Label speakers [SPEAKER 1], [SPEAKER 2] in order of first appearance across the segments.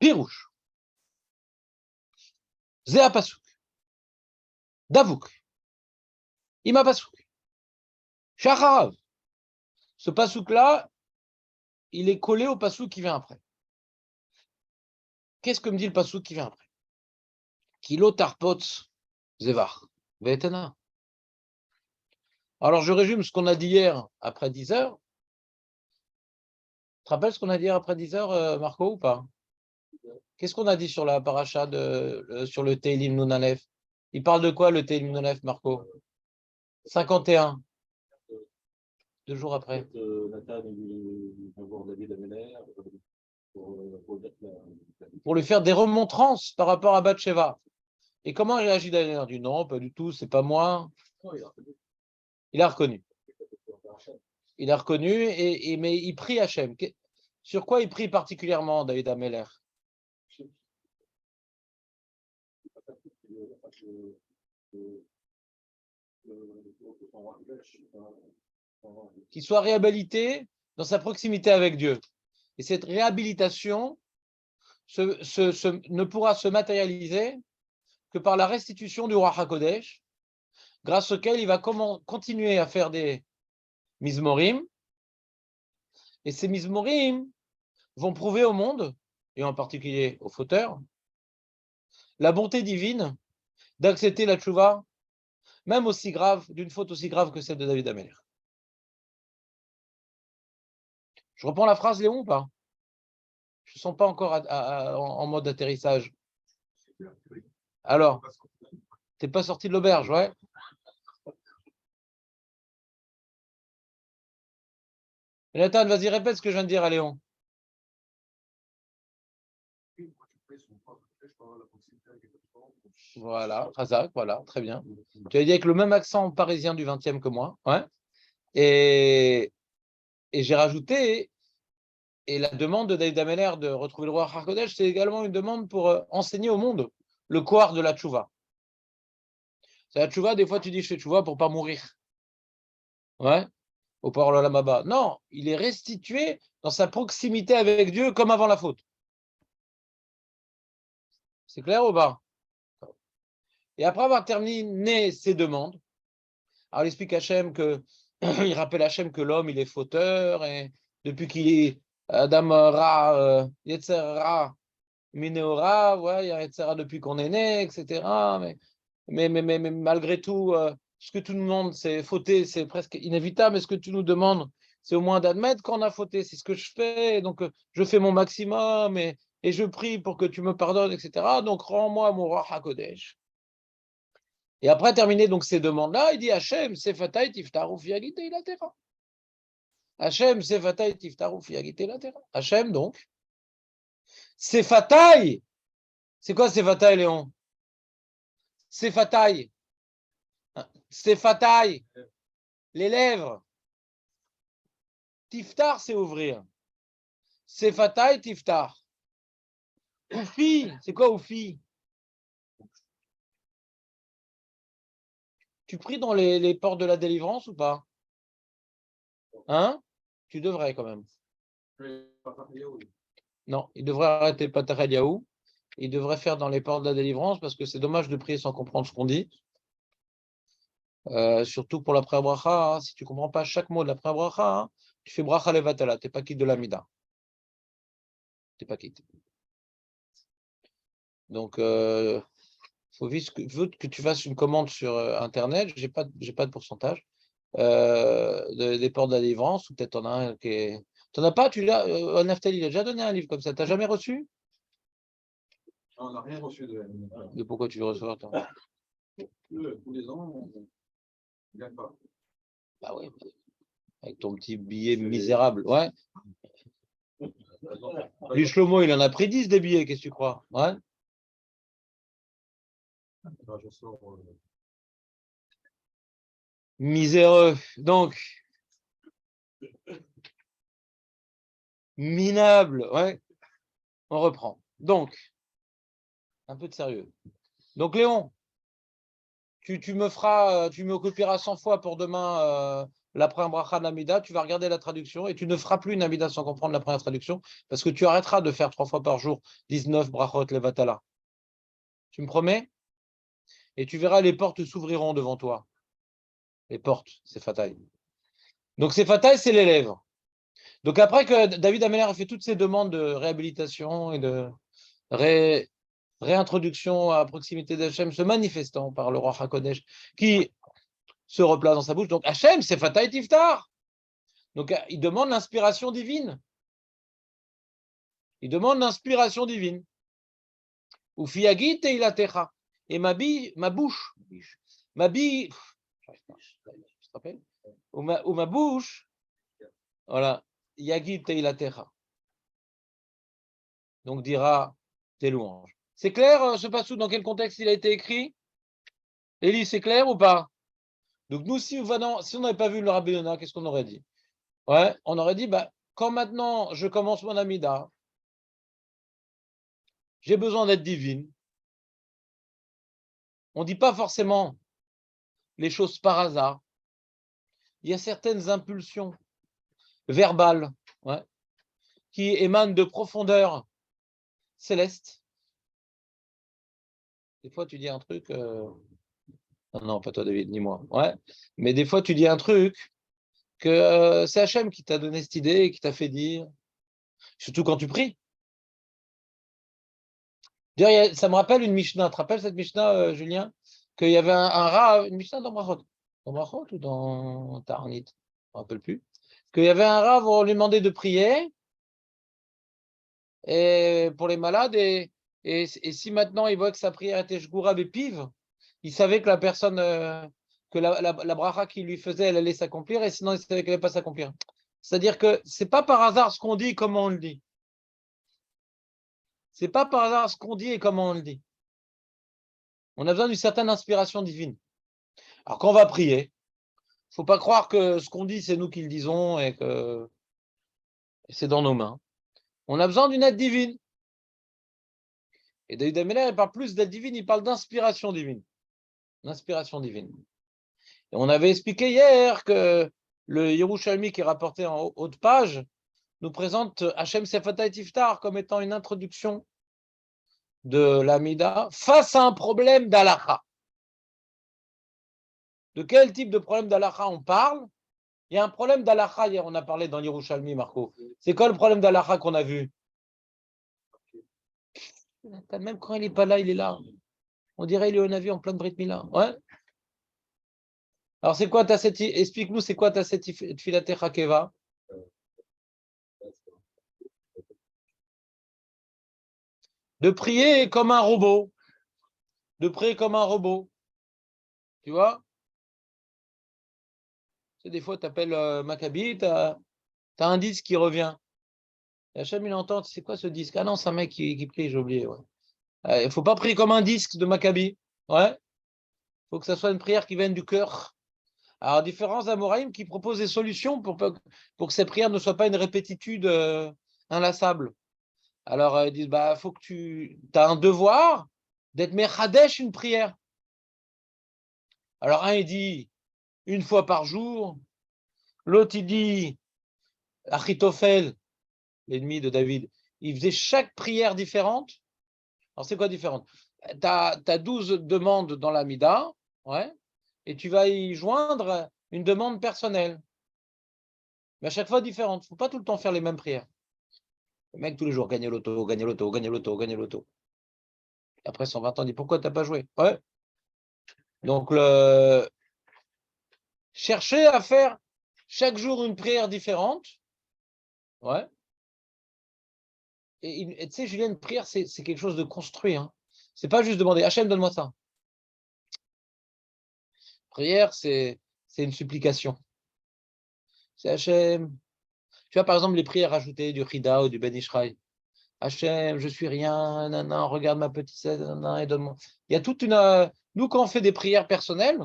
[SPEAKER 1] Pirouche. Zéa Pasouk. Davouk. Ima Pasouk. Shacharav. Ce Pasouk-là, il est collé au Pasouk qui vient après. Qu'est-ce que me dit le Pasouk qui vient après? Kilo Tarpots Zevar. Ve'etana. Alors, je résume ce qu'on a dit hier après 10 heures. Tu te rappelles ce qu'on a dit hier après 10 heures, Marco, ou pas? Qu'est-ce qu'on a dit sur la paracha sur le Teilim Nunalef? Il parle de quoi, le Teilim Nunalef, Marco? 51. 2 jours après. Pour lui faire des remontrances par rapport à Bathsheba. Et comment il réagit Daniel? Il a dit non, pas du tout, c'est pas moi. Il a reconnu. Il a reconnu, mais il prie Hachem. Sur quoi il prie particulièrement, David Ameller? Qu'il soit réhabilité dans sa proximité avec Dieu. Et cette réhabilitation ne pourra se matérialiser que par la restitution du roi HaKodesh, grâce auquel il va continuer à faire des mizmorim. Et ces mizmorim vont prouver au monde, et en particulier aux fauteurs, la bonté divine d'accepter la tchouva, même aussi grave, d'une faute aussi grave que celle de David Ameller. Je reprends la phrase, Léon, ou pas? Je ne sens pas encore en mode atterrissage. Alors, t'es pas sorti de l'auberge, ouais? Nathan, vas-y, répète ce que je viens de dire à Léon. Voilà, Razak, voilà, très bien. Tu as dit avec le même accent parisien du 20e que moi, ouais. Et j'ai rajouté, et la demande de David Ameller de retrouver le roi HaKodesh, c'est également une demande pour enseigner au monde le koar de la tchouva. C'est la tchouva, des fois tu dis je fais tchouva pour pas mourir. Ouais, au port Lamaba. Non, il est restitué dans sa proximité avec Dieu comme avant la faute. C'est clair ou pas? Et après avoir terminé ses demandes, alors il explique à Hachem que, il rappelle à Hachem que l'homme, il est fauteur, et depuis qu'il est Adam Ra, Yetzer Ra, Minéora, ouais, il y a Yetzer Ra depuis qu'on est né, etc. Mais malgré tout, ce que tu nous demandes, c'est fauter, c'est presque inévitable, mais ce que tu nous demandes, c'est au moins d'admettre qu'on a fauté, c'est ce que je fais, donc je fais mon maximum, et je prie pour que tu me pardonnes, etc. Donc rends-moi mon roi HaKodesh. Et après terminer donc ces demandes-là, il dit Hachem, Sefatay tiftaru fi agitei la terra. Hachem, Sefatay tiftaru fi agitei la terra. Hachem, donc, Sefatay. C'est quoi Sefatay, Léon? Sefatay. Sefatay. Les lèvres. Tiftar, c'est ouvrir. Sefatay, tiftar. Oufi, c'est quoi Oufi? Tu pries dans les portes de la délivrance ou pas? Hein? Tu devrais quand même. Non, il devrait arrêter Patarel Yahou. Il devrait faire dans les portes de la délivrance parce que c'est dommage de prier sans comprendre ce qu'on dit. Surtout pour la prière bracha. Hein. Si tu ne comprends pas chaque mot de la prière bracha, hein, tu fais bracha levatala. Tu n'es pas quitte de l'amida. Tu n'es pas quitte. Donc, faut vite que tu fasses une commande sur Internet. J'ai pas de pourcentage. Des portes de la délivrance, ou peut-être t'en as un qui est. T'en as pas, tu l'as, Naftali, il a déjà donné un livre comme ça. T'as jamais reçu?
[SPEAKER 2] On n'a rien reçu
[SPEAKER 1] de pourquoi tu veux recevoir toi?
[SPEAKER 2] Tous les ans, on ne gagne pas.
[SPEAKER 1] Bah oui, avec ton petit billet misérable. Ouais. Lui, Shlomo, il en a pris 10 des billets, qu'est-ce que tu crois? Ouais. Miséreux. Donc, minable. Ouais. On reprend. Donc, un peu de sérieux. Donc, Léon, tu me occuperas 100 fois pour demain la première bracha de l'Amida, tu vas regarder la traduction et tu ne feras plus une Amida sans comprendre la première traduction parce que tu arrêteras de faire 3 fois par jour 19 brachot levatala. Tu me promets? Et tu verras, les portes s'ouvriront devant toi. Les portes, c'est fatal. Donc c'est fatal, c'est les lèvres. Donc après que David Ameller a fait toutes ces demandes de réhabilitation et de réintroduction à proximité d'Hachem, se manifestant par le roi HaKodesh, qui se replace dans sa bouche. Donc Hachem, c'est fatal Tiftar. Donc il demande l'inspiration divine. Il demande l'inspiration divine. Ou fiagit et ilatecha. Et ma bouche, je te rappelle, ou ma bouche, voilà, yagit et ilatecha. Donc dira tes louanges. C'est clair, ce passage, dans quel contexte il a été écrit? Élie, c'est clair ou pas? Donc nous, si on n'avait pas vu le Rabbi Yonah, qu'est-ce qu'on aurait dit? Ouais, on aurait dit, quand maintenant je commence mon Amida, j'ai besoin d'être divine. On ne dit pas forcément les choses par hasard. Il y a certaines impulsions verbales, ouais, qui émanent de profondeur céleste. Des fois, tu dis un truc... Non, pas toi, David, ni moi. Ouais. Mais des fois, tu dis un truc que c'est Hachem qui t'a donné cette idée, qui t'a fait dire, surtout quand tu pries. D'ailleurs, ça me rappelle une Mishnah. Tu te rappelles cette Mishnah, Julien? Qu'il y avait un Rav, une Mishnah dans Brachot. Dans Brachot ou dans Ta'anit? Je ne me rappelle plus. Qu'il y avait un Rav, on lui demandait de prier et pour les malades, et si maintenant il voit que sa prière était Shgoura Bépiv, il savait que la personne, que la bracha qu'il lui faisait, elle allait s'accomplir, et sinon il savait qu'elle n'allait pas s'accomplir. C'est-à-dire que c'est pas par hasard ce qu'on dit et comment on le dit. C'est pas par hasard ce qu'on dit et comment on le dit. On a besoin d'une certaine inspiration divine. Alors quand on va prier, il ne faut pas croire que ce qu'on dit, c'est nous qui le disons et que c'est dans nos mains. On a besoin d'une aide divine. Et David Ameller, il parle plus d'aide divine, il parle d'inspiration divine. L'inspiration divine. Et on avait expliqué hier que le Yerushalmi qui est rapporté en haut de page nous présente Hachem Sefatay Tiftar comme étant une introduction de l'Amida face à un problème d'Alacha. De quel type de problème d'Alacha on parle? Il y a un problème d'Alacha, hier on a parlé dans Yerushalmi, Marco. C'est quoi le problème d'Alacha qu'on a vu? Même quand il n'est pas là, il est là. On dirait qu'il est au Navi en pleine Brit Mila. Ouais. Alors c'est quoi explique-nous, c'est quoi ta Tfilatecha Keva? De prier comme un robot. De prier comme un robot. Tu vois? C'est des fois, tu appelles Maccabi, tu as un disque qui revient. Et Hachem, il entend, c'est quoi ce disque? Ah non, c'est un mec qui prie, j'ai oublié. Ouais. Il ne faut pas prier comme un disque de Maccabi. Ouais. Il faut que ça soit une prière qui vienne du cœur. Alors, différents Amoraïm qui proposent des solutions pour que ces prières ne soient pas une répétitude inlassable. Alors, ils disent, faut que tu as un devoir d'être Mechadesh une prière. Alors, un, il dit une fois par jour. L'autre, il dit Achitophel, l'ennemi de David, il faisait chaque prière différente. Alors, c'est quoi différente? Tu as 12 demandes dans l'Amida, ouais, et tu vas y joindre une demande personnelle. Mais à chaque fois différente. Il ne faut pas tout le temps faire les mêmes prières. Le mec, tous les jours, gagner l'auto, gagner l'auto, gagner l'auto, gagner l'auto. Après 120 ans, il dit pourquoi tu n'as pas joué? Ouais. Donc, chercher à faire chaque jour une prière différente. Ouais. Et tu sais, Julien, une prière, c'est quelque chose de construit. Hein. C'est pas juste demander Hachem, donne-moi ça. Prière, c'est une supplication. C'est Hachem. Tu vois, par exemple, les prières ajoutées du Rida ou du Ben Ishraï. Hachem, je suis rien, nanana, regarde ma petite nanana, et donne-moi. Il y a toute une. Nous, quand on fait des prières personnelles,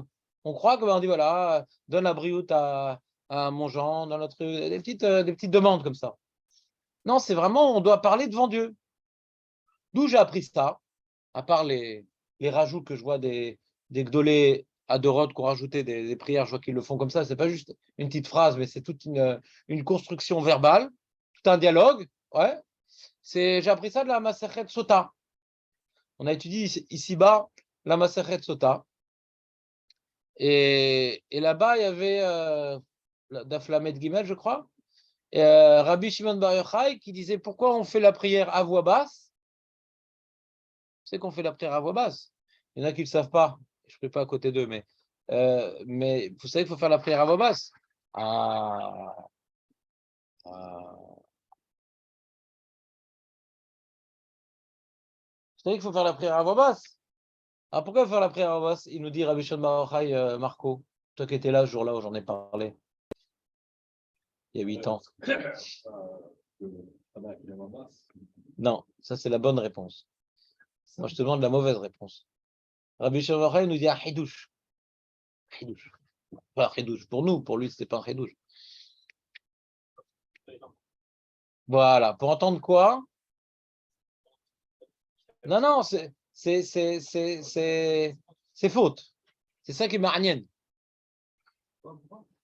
[SPEAKER 1] on croit qu'on dit voilà, donne la brioute à mon Jean, dans notre, des petites demandes comme ça. Non, c'est vraiment, on doit parler devant Dieu. D'où j'ai appris ça, à part les rajouts que je vois des Gdolés à Dorot qui ont rajouté des prières, je vois qu'ils le font comme ça, c'est pas juste une petite phrase, mais c'est toute une construction verbale, tout un dialogue. Ouais. J'ai appris ça de la Masechet Sota. On a étudié ici-bas la Masechet Sota. Et là-bas, il y avait Daf Lamed Gimel, je crois, et, Rabbi Shimon Bar Yochai qui disait pourquoi on fait la prière à voix basse. C'est qu'on fait la prière à voix basse. Il y en a qui ne le savent pas. Je ne suis pas à côté d'eux, mais vous savez qu'il faut faire la prière à voix basse. Ah, ah. Vous savez qu'il faut faire la prière à voix basse. Alors pourquoi faire la prière à voix basse? Il nous dit Rabbi Shimon Bar Yochai, Marco, toi qui étais là ce jour-là où j'en ai parlé, il y a 8 ans. Non, ça c'est la bonne réponse. Moi je te demande la mauvaise réponse. Rabbi Shimon Bar Yochai nous dit un chidouche. Chidouche. Pas un chidouche pour nous, pour lui c'était pas un chidouche. Voilà, pour entendre quoi? Non, non, c'est faute. C'est ça qui m'arnienne.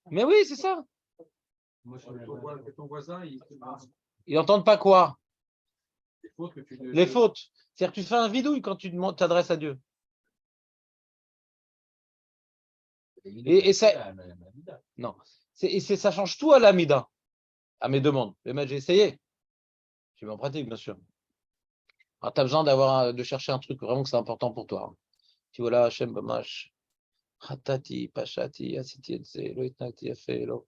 [SPEAKER 1] Mais oui, c'est ça.
[SPEAKER 2] Ton voisin,
[SPEAKER 1] Ils n'entendent pas quoi?
[SPEAKER 2] les
[SPEAKER 1] Les fautes. C'est-à-dire que tu fais un vidouille quand tu t'adresses à Dieu. Et ça, non. Ça change tout à l'amida, à mes demandes. J'ai essayé. J'ai mis en pratique, bien sûr. Alors, tu as besoin de chercher un truc vraiment que c'est important pour toi. Tu vois là, Hachem Bamash, Hatati, Pashati, Asiti, Etze, Lo Itnati, Afelo,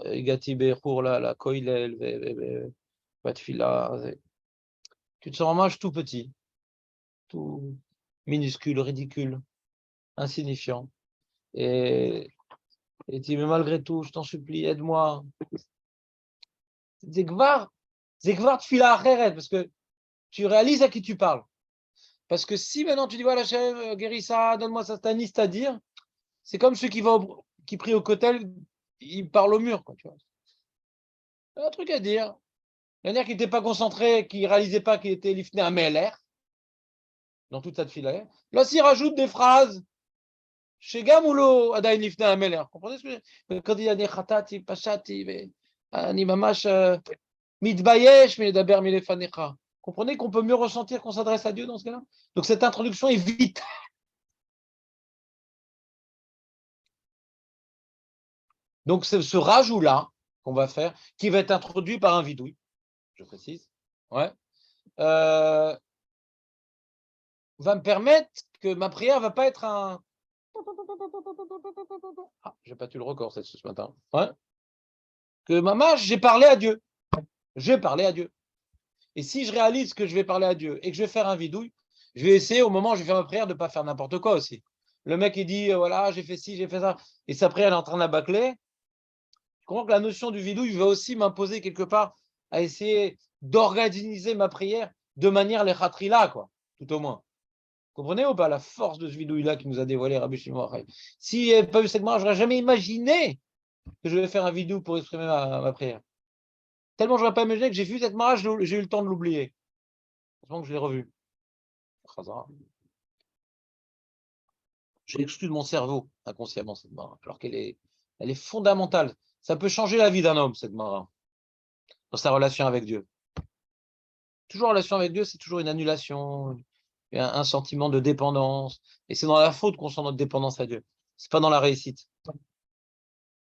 [SPEAKER 1] Igati Bechur, la Koilel, Batfila. Tu te sens en mâche tout petit, tout minuscule, ridicule, insignifiant. Et tu dis, mais malgré tout, je t'en supplie, aide-moi. Zekvar Tfila Acheret, parce que tu réalises à qui tu parles. Parce que si maintenant tu dis, voilà, chef, guéris ça, donne-moi ça, staniste à dire, c'est comme ceux qui prient au cotel, ils parlent au mur. Quoi, tu vois. Un truc à dire. Il y en a qui n'étaient pas concentrés, qui ne réalisaient pas qu'il était Lifnei Ameler, dans toute cette fila. Là, s'il rajoute des phrases, chez Gamoulo, Adain Lifnei Ameler. Comprenez ce que je veux dire? Quand il y a des khatati, pashati, ani mamash, mitbayesh, medaber milefanecha. Comprenez qu'on peut mieux ressentir qu'on s'adresse à Dieu dans ce cas-là? Donc cette introduction est vitale. Donc c'est ce rajout-là qu'on va faire, qui va être introduit par un vidouille, je précise, ouais, va me permettre que ma prière ne va pas être un... Ah, j'ai pas eu le record ce matin. Ouais. Que maman, j'ai parlé à Dieu. J'ai parlé à Dieu. Et si je réalise que je vais parler à Dieu et que je vais faire un vidouille, je vais essayer au moment où je vais faire ma prière de ne pas faire n'importe quoi aussi. Le mec, il dit, voilà, j'ai fait ci, j'ai fait ça, et sa prière elle est en train de la bâcler. Je comprends que la notion du vidouille va aussi m'imposer quelque part à essayer d'organiser ma prière de manière les khatrila, quoi, tout au moins. Vous comprenez ou pas la force de ce vidouille-là qui nous a dévoilé Rabbi Shimon Bar Yochai? S'il n'y avait pas eu cette marche, je n'aurais jamais imaginé que je vais faire un vidouille pour exprimer ma prière. Tellement je n'aurais pas imaginé que j'ai vu cette marche, j'ai eu le temps de l'oublier. Heureusement que je l'ai revu. J'ai exclu de mon cerveau inconsciemment cette marche, alors elle est fondamentale. Ça peut changer la vie d'un homme, cette marche, dans sa relation avec Dieu. Toujours en relation avec Dieu, c'est toujours une annulation, un sentiment de dépendance. Et c'est dans la faute qu'on sent notre dépendance à Dieu. C'est pas dans la réussite.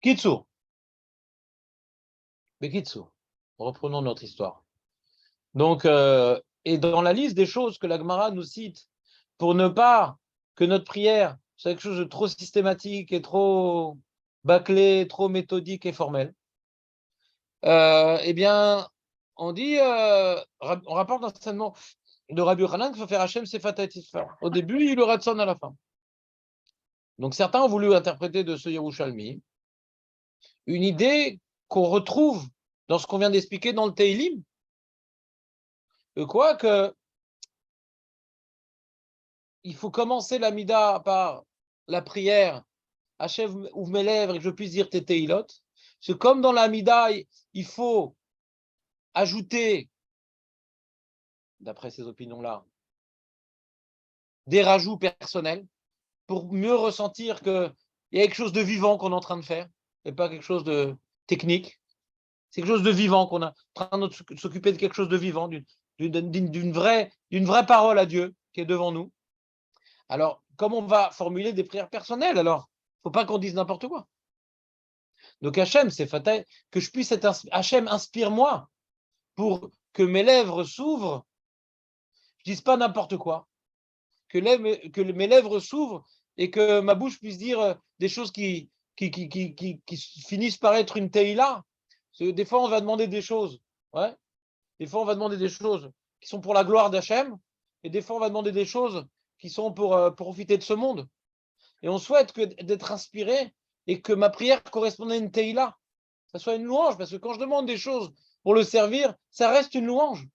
[SPEAKER 1] Kitsour. Mais Kitsour. Reprenons notre histoire. Donc, et dans la liste des choses que la Gemara nous cite, pour ne pas que notre prière soit quelque chose de trop systématique et trop bâclé, trop méthodique et formel, eh bien, on dit, on rapporte enseignement de Rabbi Yochanan qu'il faut faire Hachem Sefat Hatisfa. Au début, il aura Tson à la fin. Donc certains ont voulu interpréter de ce Yerushalmi une idée qu'on retrouve dans ce qu'on vient d'expliquer dans le Teilim. Quoi que il faut commencer l'Amida par la prière, Hachem ouvre mes lèvres et que je puisse dire tes Teilot. C'est comme dans l'Amida, il faut ajouter, d'après ces opinions-là, des rajouts personnels. pour mieux ressentir qu'il y a quelque chose de vivant qu'on est en train de faire et pas quelque chose de technique. C'est quelque chose de vivant qu'on est en train de s'occuper de quelque chose de vivant, d'une vraie parole à Dieu qui est devant nous. Alors, comme on va formuler des prières personnelles, alors, il ne faut pas qu'on dise n'importe quoi. Donc Hachem, c'est fatal que je puisse être Hachem, inspire-moi pour que mes lèvres s'ouvrent. Je ne dise pas n'importe quoi. Que mes lèvres s'ouvrent et que ma bouche puisse dire des choses qui finissent par être une teïla. Des fois, on va demander des choses. Ouais. Des fois, on va demander des choses qui sont pour la gloire d'Hachem. Et des fois, on va demander des choses qui sont pour profiter de ce monde. Et on souhaite d'être inspiré et que ma prière corresponde à une teïla. Ça soit une louange, parce que quand je demande des choses pour le servir, ça reste une louange.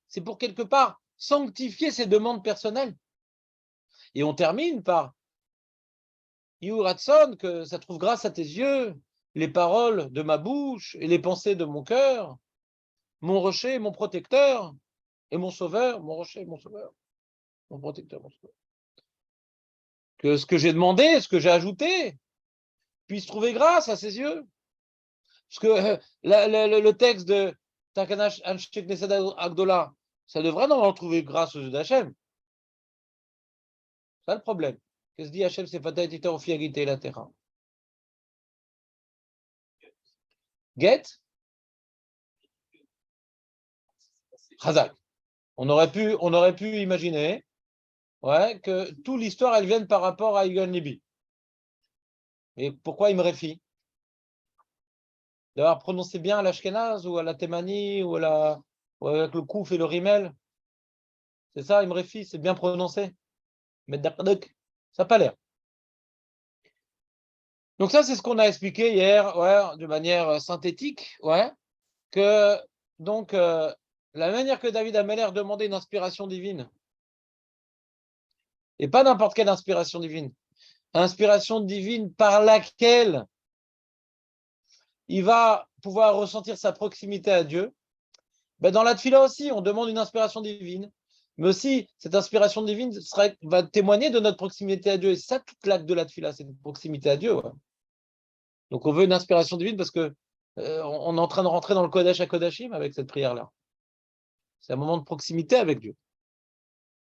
[SPEAKER 1] C'est pour quelque part sanctifier ses demandes personnelles. Et on termine par Yuratson, que ça trouve grâce à tes yeux, les paroles de ma bouche et les pensées de mon cœur, mon rocher, mon protecteur et mon sauveur, mon rocher, mon sauveur, mon protecteur, mon sauveur. Que ce que j'ai demandé, ce que j'ai ajouté, puisse trouver grâce à ses yeux. Parce que le texte de Takanash Anshek Nesed Agdola, ça devrait normalement trouver grâce aux yeux d'Hachem. C'est ça le problème. Qu'est-ce que dit Hachem, c'est Fatah et Tita Ofiagité la terra. Get Chazak. On aurait pu imaginer que toute l'histoire, elle vienne par rapport à Yigal Libi. Et pourquoi il me réfie d'avoir prononcé bien à l'Ashkenaz ou à la Thémanie ou avec le Kouf et le Rimel. C'est ça, il me réfie, c'est bien prononcé. Mais ça n'a pas l'air. Donc ça, c'est ce qu'on a expliqué hier, de manière synthétique, que donc la manière que David Ameller demandait une inspiration divine, et pas n'importe quelle inspiration divine par laquelle il va pouvoir ressentir sa proximité à Dieu. Dans la tfila aussi, on demande une inspiration divine, mais aussi cette inspiration divine va témoigner de notre proximité à Dieu. Et ça, toute l'acte de la tfila, c'est une proximité à Dieu. Donc on veut une inspiration divine parce que on est en train de rentrer dans le Kodesh à Kodashim avec cette prière-là. C'est un moment de proximité avec Dieu.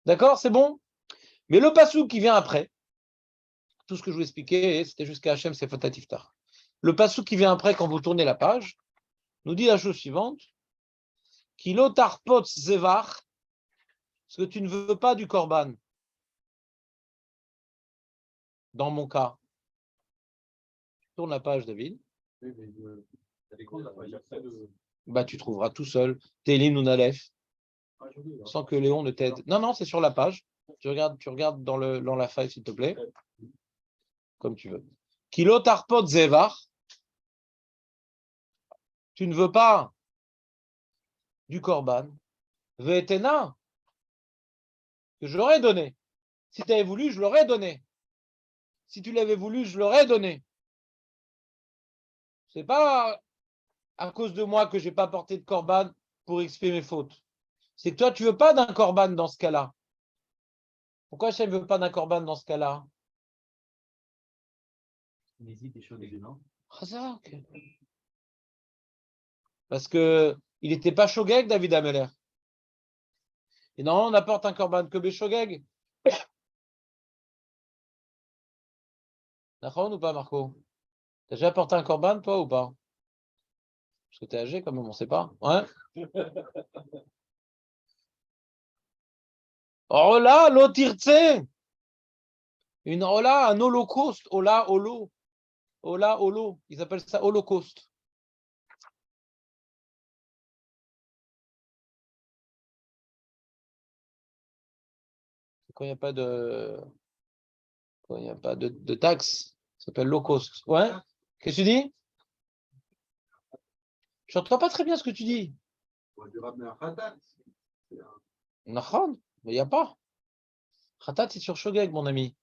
[SPEAKER 1] D'accord, c'est bon? Mais le passou qui vient après, tout ce que je vous expliquais, c'était jusqu'à Hachem, c'est Fatatiftar. Le passou qui vient après, quand vous tournez la page, nous dit la chose suivante. Kilotarpot zevar, ce que tu ne veux pas du korban. Dans mon cas. Tourne la page, David. Tu trouveras tout seul. Télim Nounalef. Sans que Léon ne t'aide. Non, c'est sur la page. Tu regardes dans la feuille, s'il te plaît. Comme tu veux. Kilotarpot zevar. Tu ne veux pas du korban. Ve'etena. Que je l'aurais donné. Si tu avais voulu, je l'aurais donné. Si tu l'avais voulu, je l'aurais donné. C'est pas à cause de moi que je n'ai pas porté de korban pour expier mes fautes. C'est que toi, tu ne veux pas d'un korban dans ce cas-là. Pourquoi Hachem ne veut pas d'un korban dans ce cas-là? Parce qu'il n'était pas shogeg, David Ameller. Et normalement, on apporte un korban que shogeg. D'accord ou pas, Marco? T'as déjà apporté un korban, toi, ou pas? Parce que t'es âgé, quand même, on ne sait pas. Ouais. Ola, lotirtse. Une ola, un holocauste. Ola, holo. Ola, holo. Ils appellent ça holocauste. Quand il n'y a pas de taxe, ça s'appelle low cost. Ouais. Qu'est-ce que tu dis? Je n'entends pas très bien ce que tu dis. Nachon, mais il n'y a pas. Khatat, c'est sur Shogeg, mon ami.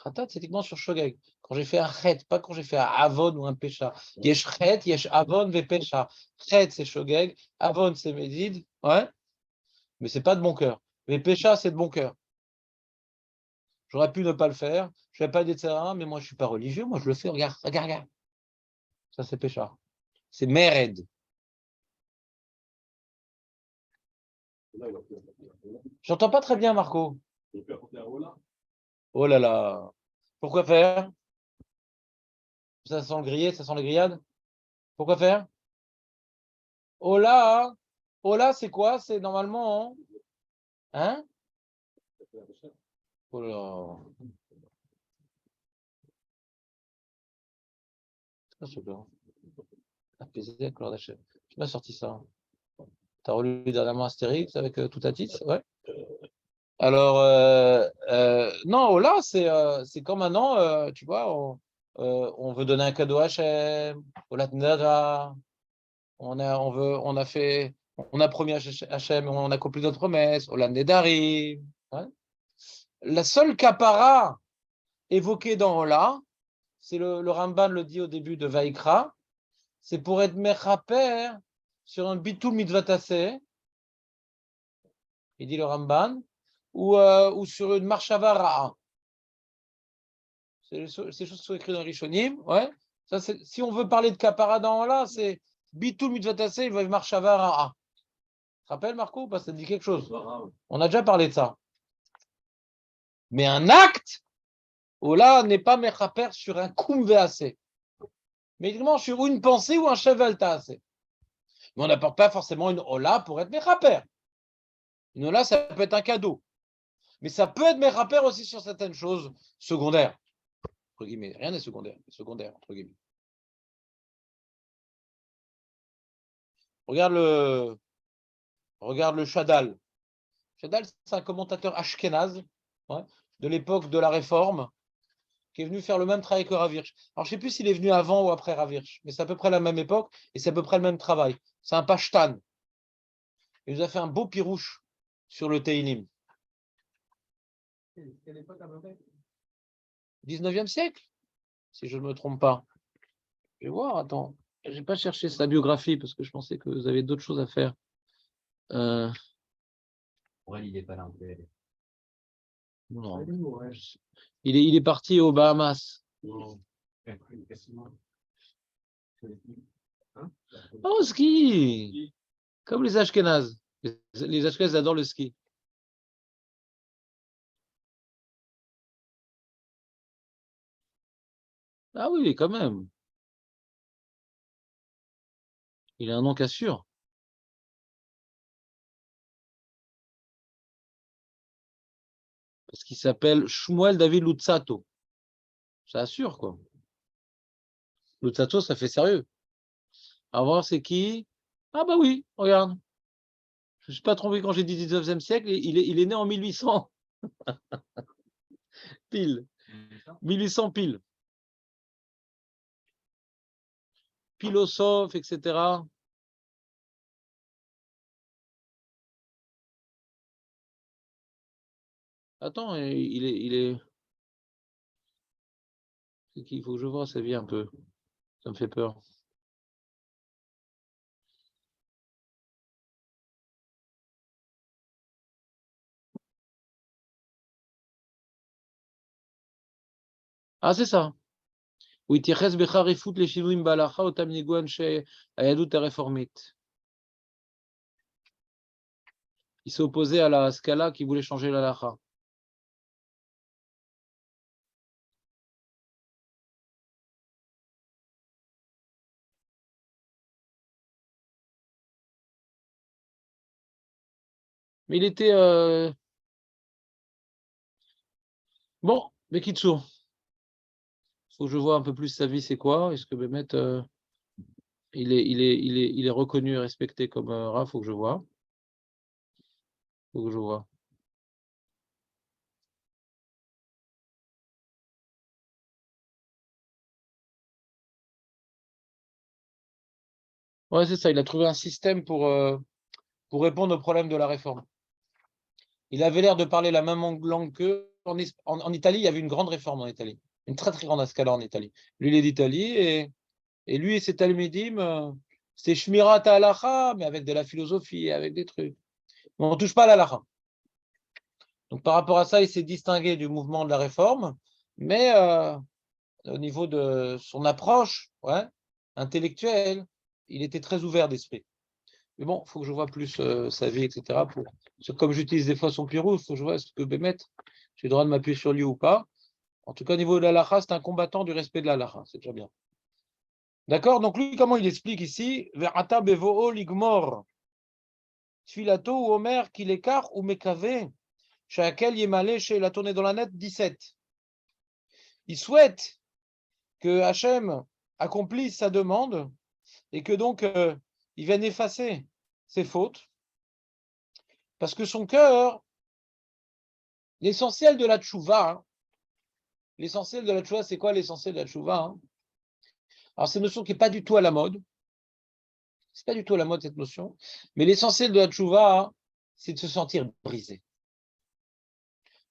[SPEAKER 1] Khatat, c'est uniquement sur Shogeg. Quand j'ai fait un chet, pas quand j'ai fait un avon ou un pécha. Yesh chet, yesh avon, ve pécha. Chet, c'est Shogeg. Avon, c'est Médid. Ouais. Mais c'est pas de mon cœur. Mais pécha, c'est de bon cœur. J'aurais pu ne pas le faire. Je n'avais pas d'Etzer, mais moi, je ne suis pas religieux. Moi, je le fais. Regarde, regarde, regarde. Ça, c'est pécha. C'est mered. J'entends pas très bien, Marco. Oh là là. Pourquoi faire? Ça sent le grillé, ça sent les grillades. Pourquoi faire? Oh là. Oh là, c'est quoi? C'est normalement. Hein? Oh là. Ah, c'est bien. Apaisé, Claude Hachem. Qui m'a sorti ça? T'as relu dernièrement Astérix avec tout à titre? Ouais. Alors, non, oh là, c'est comme maintenant, tu vois, on veut donner un cadeau à Hachem, au Latnada, on a fait, on a promis à Hachem, on a accompli notre promesse, au Latnedari. Ouais. La seule capara évoquée dans Ola, c'est le Ramban le dit au début de Vaikra, c'est pour être mechaper sur un bitul mitzvah, il dit le Ramban, ou sur une marshava ra'a. Ces choses qui sont écrites dans Rishonim, ouais. Ça, si on veut parler de capara dans là, c'est bitul mitzvah il va marshava ra'a. Tu te rappelles, Marco, parce que ça dit quelque chose. On a déjà parlé de ça. Mais un acte, là n'est pas mechaper sur un kum ve'aseh, mais uniquement sur une pensée ou un cheval ta'aseh. Mais on n'apporte pas forcément une ola pour être mechaper. Une ola, ça peut être un cadeau. Mais ça peut être mechaper aussi sur certaines choses secondaires. Entre guillemets. Rien n'est secondaire. Secondaire, entre guillemets. Regarde le Shadal. Shadal, c'est un commentateur ashkénaze, ouais, de l'époque de la Réforme, qui est venu faire le même travail que Ravirch. Alors, je ne sais plus s'il est venu avant ou après Ravirch, mais c'est à peu près la même époque et c'est à peu près le même travail. C'est un pashtan. Il nous a fait un beau pirouche sur le Teilim. 19e siècle, si je ne me trompe pas. Je vais voir, attends. Je n'ai pas cherché sa biographie parce que je pensais que vous avez d'autres choses à faire.
[SPEAKER 3] Ouais, il n'est pas là.
[SPEAKER 1] Non. Il est parti aux Bahamas. Oh, ski! Comme les Ashkénazes. Les Ashkénazes adorent le ski. Ah oui, quand même. Il a un nom qu'assure. Parce qu'il s'appelle Shmuel David Lutzato. Ça assure, quoi. Lutzato, ça fait sérieux. À voir, c'est qui? Ah bah oui, regarde. Je ne suis pas trompé quand j'ai dit 19e siècle. Il est né en 1800. Pile. 1800 pile. Philosophe, etc. Attends, il est... C'est qui? Il faut que je vois sa vie un peu. Ça me fait peur. Ah, c'est ça. Oui, Tiches Becharifut les Shinuim Balacha Otam Niguan chez Ayadut réformite. Il s'est opposé à la Scala qui voulait changer la lacha. Mais il était bon, mais Kitsour. Il faut que je vois un peu plus sa vie, c'est quoi? Est-ce que Bémet il est reconnu et respecté comme Rav? Faut que je vois. Faut que je vois. Ouais, c'est ça. Il a trouvé un système pour répondre aux problèmes de la réforme. Il avait l'air de parler la même langue qu'eux. En Italie, il y avait une grande réforme en Italie. Une très, très grande escalade en Italie. Lui, il est d'Italie et lui et ses talmidim, c'est Shmirat halacha, mais avec de la philosophie, avec des trucs. Mais on ne touche pas à l'halacha. Donc, par rapport à ça, il s'est distingué du mouvement de la réforme, mais au niveau de son approche intellectuelle, il était très ouvert d'esprit. Mais bon, il faut que je vois plus sa vie, etc. Comme j'utilise des fois son Pirou, il faut que je vois est-ce que Bémet, j'ai le droit de m'appuyer sur lui ou pas. En tout cas, au niveau de l'halakha, c'est un combattant du respect de l'halakha, c'est déjà bien. D'accord? Donc lui, comment il explique ici? Ve'ata bevo'o ligmor. Tfilato ou Omer qu'il écart ou mekave. Shakel Yemale chez la tournée dans la net 17. Il souhaite que Hachem accomplisse sa demande et que donc il vienne effacer ses fautes. Parce que son cœur, l'essentiel de la tchouva, c'est quoi l'essentiel de la tchouva? Alors, c'est une notion qui n'est pas du tout à la mode. C'est pas du tout à la mode, cette notion. Mais l'essentiel de la tchouva, c'est de se sentir brisé.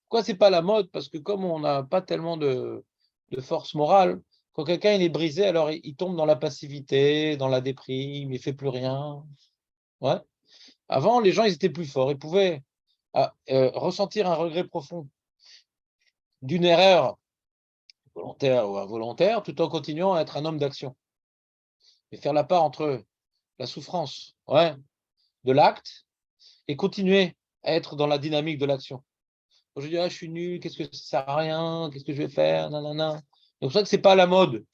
[SPEAKER 1] Pourquoi c'est pas la mode? Parce que comme on n'a pas tellement de force morale, quand quelqu'un il est brisé, alors il tombe dans la passivité, dans la déprime, il fait plus rien. Ouais. Avant, les gens, ils étaient plus forts. Ils pouvaient ressentir un regret profond d'une erreur volontaire ou involontaire, tout en continuant à être un homme d'action. Et faire la part entre la souffrance de l'acte et continuer à être dans la dynamique de l'action. Je dis, je suis nul, qu'est-ce que ça sert à rien, qu'est-ce que je vais faire, nanana. Donc, c'est pour ça que c'est pas la mode.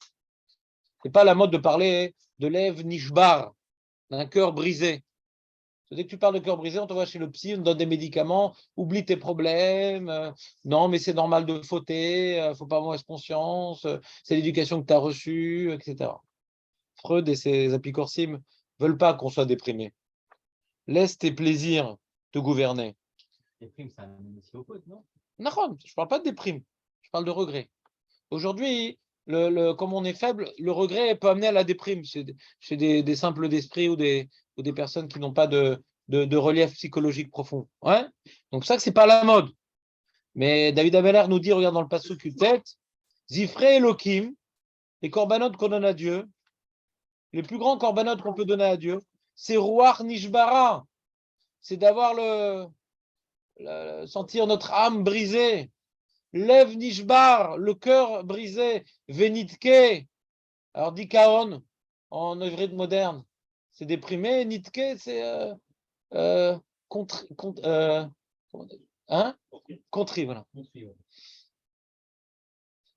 [SPEAKER 1] C'est pas la mode de parler de Lev Nishbar, d'un cœur brisé. Dès que tu parles de cœur brisé, on te voit chez le psy, on te donne des médicaments, oublie tes problèmes, non, mais c'est normal de fauter, faut pas avoir conscience, c'est l'éducation que tu as reçue, etc. Freud et ses apicorsimes veulent pas qu'on soit déprimé. Laisse tes plaisirs te gouverner.
[SPEAKER 3] Déprime, c'est un initié aux fautes, non?
[SPEAKER 1] Non, je ne parle pas de déprime, je parle de regret. Aujourd'hui, comme on est faible, le regret peut amener à la déprime chez des simples d'esprit ou des personnes qui n'ont pas de relief psychologique profond. Ouais. Donc ça, c'est pas la mode. Mais David Ameller nous dit, regarde dans le passage Kutet, Zifré Elohim, les corbanotes qu'on donne à Dieu, les plus grands corbanotes qu'on peut donner à Dieu, c'est Ruach Nishbara, c'est d'avoir sentir notre âme brisée. Lev Nishbar, le cœur brisé, Venitke, alors Dikaon, en œuvre moderne, c'est déprimé, Nitke, c'est contri, voilà.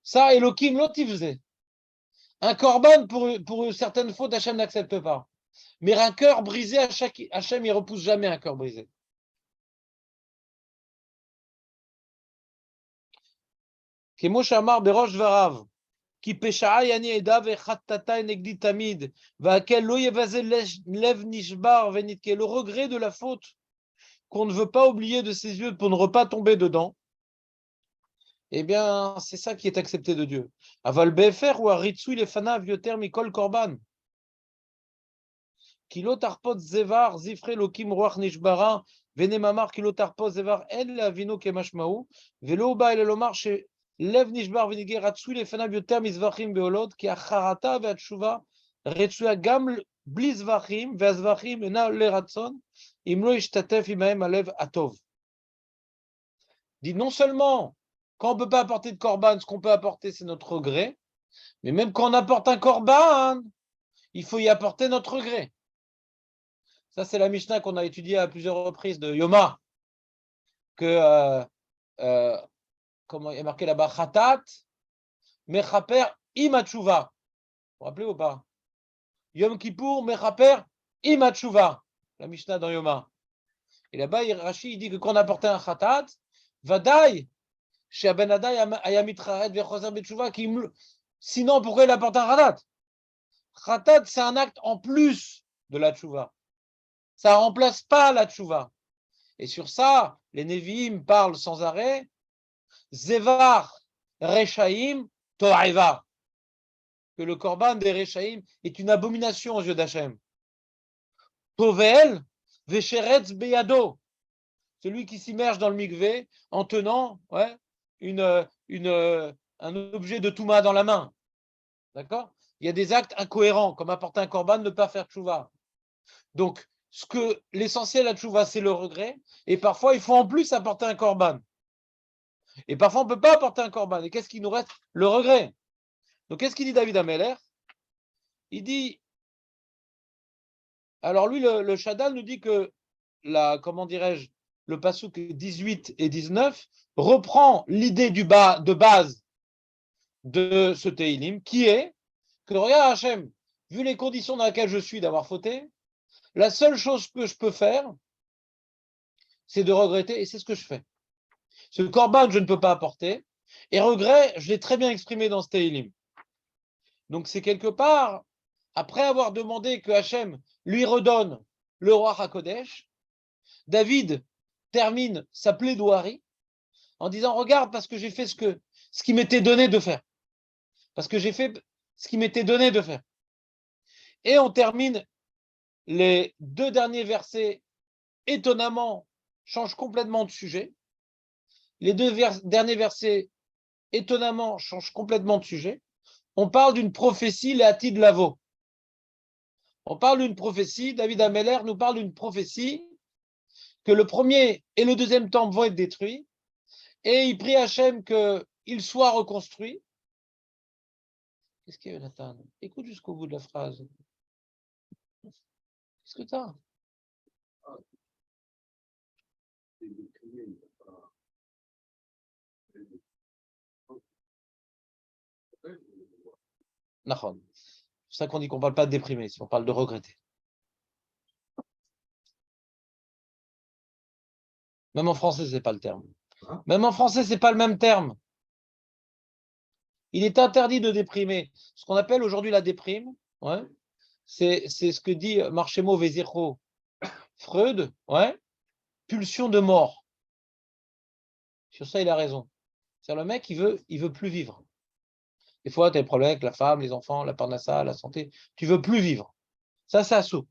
[SPEAKER 1] Ça, Elohim, l'autre, il faisait. Un korban, pour certaines fautes, Hachem n'accepte pas. Mais un cœur brisé, Hachem, il ne repousse jamais un cœur brisé. כמו שאמר בראש דבריו, כי פשעי אני אדע וחטאתי נגדי תמיד, והקל לא יבזה לב נשבר ונתקה. Le regret de la faute qu'on ne veut pas oublier de ses yeux pour ne pas tomber dedans, eh bien, c'est ça qui est accepté de Dieu. Aval befer ou aritsui lefanav yoter mikol korban. Kilo tarpot zevar zifre lokim ruach nishbara venemamar kilo tarpot zevar en la vino kemashmaou velo ba el lomar she Lev nishbar v'nige ratsui lefanav yoter mizvachim beolod ki acharata ve'atshuva retsuya gam bli zvachim ve'azvachim ena le ratson im lo ishtatef imahem alev atov. Dit non seulement quand on ne peut pas apporter de korban, ce qu'on peut apporter c'est notre regret, mais même quand on apporte un korban, il faut y apporter notre regret. Ça c'est la Mishnah qu'on a étudiée à plusieurs reprises de Yoma, que comment il y a marqué là-bas, Khatat, Mechaper, Imatshuva. Vous vous rappelez ou pas? Yom Kippour, Mechaper, Imatshuva. La Mishnah dans Yoma. Et là-bas, Rashi dit que quand on apportait un Khatat, Vadaï, chez Abenadai, Ayamitraret, Vechoser Betshuva, sinon pourquoi il apporte un Khatat? Khatat, c'est un acte en plus de la Tshuva. Ça ne remplace pas la Tshuva. Et sur ça, les Nevi'im parlent sans arrêt. Zevar Rechaim To'eva. Que le korban des Rechaim est une abomination aux yeux d'Hachem. Tovel Vesheretz Beyado. Celui qui s'immerge dans le mikvé en tenant un objet de Touma dans la main. D'accord? Il y a des actes incohérents, comme apporter un korban, ne pas faire tchouva. Donc, l'essentiel à tchouva, c'est le regret. Et parfois, il faut en plus apporter un korban. Et parfois, on ne peut pas apporter un korban. Et qu'est-ce qui nous reste? Le regret. Donc, qu'est-ce qu'il dit David Ameller? Il dit, alors lui, le Shaddal nous dit que, comment dirais-je, le passouk 18 et 19 reprend l'idée de base de ce Teilim, qui est que, regarde Hachem, vu les conditions dans lesquelles je suis d'avoir fauté, la seule chose que je peux faire, c'est de regretter, et c'est ce que je fais. Ce korban, je ne peux pas apporter, et regret, je l'ai très bien exprimé dans ce Teilim. Donc c'est quelque part, après avoir demandé que Hachem lui redonne le roi HaKodesh, David termine sa plaidoirie en disant, regarde, parce que j'ai fait ce qui m'était donné de faire. Parce que j'ai fait ce qui m'était donné de faire. Et on termine les 2 derniers versets, étonnamment, changent complètement de sujet. Les 2 derniers versets, étonnamment, changent complètement de sujet. On parle d'une prophétie, Léati de Lavo. On parle d'une prophétie, David Ameller nous parle d'une prophétie que le premier et le deuxième temple vont être détruits, et il prie Hachem qu'il soit reconstruit. Qu'est-ce qu'il y a, Nathan? Écoute jusqu'au bout de la phrase. Qu'est-ce que tu as? Nahon. C'est ça qu'on dit qu'on ne parle pas de déprimer, si on parle de regretter. Même en français, ce n'est pas le terme. Même en français, ce n'est pas le même terme. Il est interdit de déprimer. Ce qu'on appelle aujourd'hui la déprime, ouais, c'est ce que dit Marchemo Vézircho Freud, ouais, pulsion de mort. Sur ça, il a raison. C'est-à-dire le mec, il veut plus vivre. Des fois, tu as des problèmes avec la femme, les enfants, la parnassa, la santé. Tu veux plus vivre. Ça, c'est assou.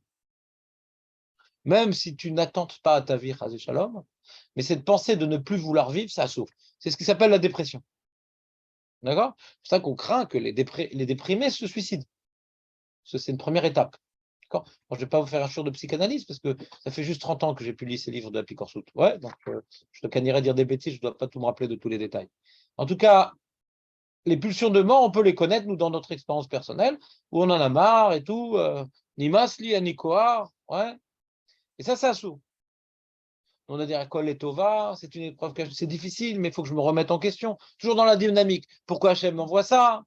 [SPEAKER 1] Même si tu n'attentes pas à ta vie, Chazé Shalom, mais cette pensée de ne plus vouloir vivre, ça souffre. C'est ce qui s'appelle la dépression. D'accord? C'est pour ça qu'on craint que les déprimés se suicident. C'est une première étape. D'accord? Bon, je ne vais pas vous faire un cours de psychanalyse parce que ça fait juste 30 ans que j'ai pu lire ces livres de la Picorsout. Ouais, donc je te cannerais dire des bêtises, je ne dois pas tout me rappeler de tous les détails. En tout cas, les pulsions de mort, on peut les connaître, nous, dans notre expérience personnelle, où on en a marre et tout. Ni masli, ni koar. Ouais. Et ça assout. On a dit Kol et Tova, c'est une épreuve, c'est difficile, mais il faut que je me remette en question. Toujours dans la dynamique. Pourquoi Hachem m'envoie ça?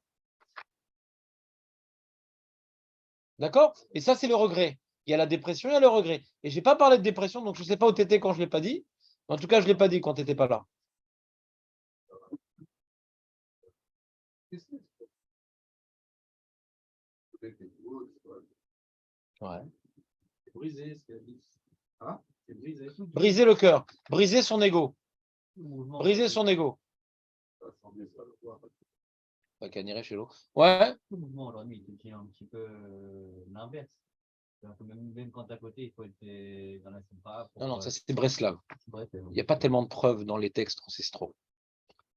[SPEAKER 1] D'accord? Et ça, c'est le regret. Il y a la dépression, il y a le regret. Et je n'ai pas parlé de dépression, donc je ne sais pas où tu étais quand je ne l'ai pas dit. En tout cas, je ne l'ai pas dit quand tu n'étais pas là. Ouais.
[SPEAKER 2] C'est brisé, ce qu'elle dit. Hein? C'est brisé.
[SPEAKER 1] Briser le cœur, briser son ego. Briser son ego. Pas caniré chez l'eau. Ouais.
[SPEAKER 3] Le mouvement aujourd'hui, il devient un petit peu l'inverse. Même quand à côté, il faut être dans la simpa.
[SPEAKER 1] Non, ça c'est Breslav.
[SPEAKER 3] Bref,
[SPEAKER 1] Il n'y a pas tellement de preuves dans les textes ancestraux.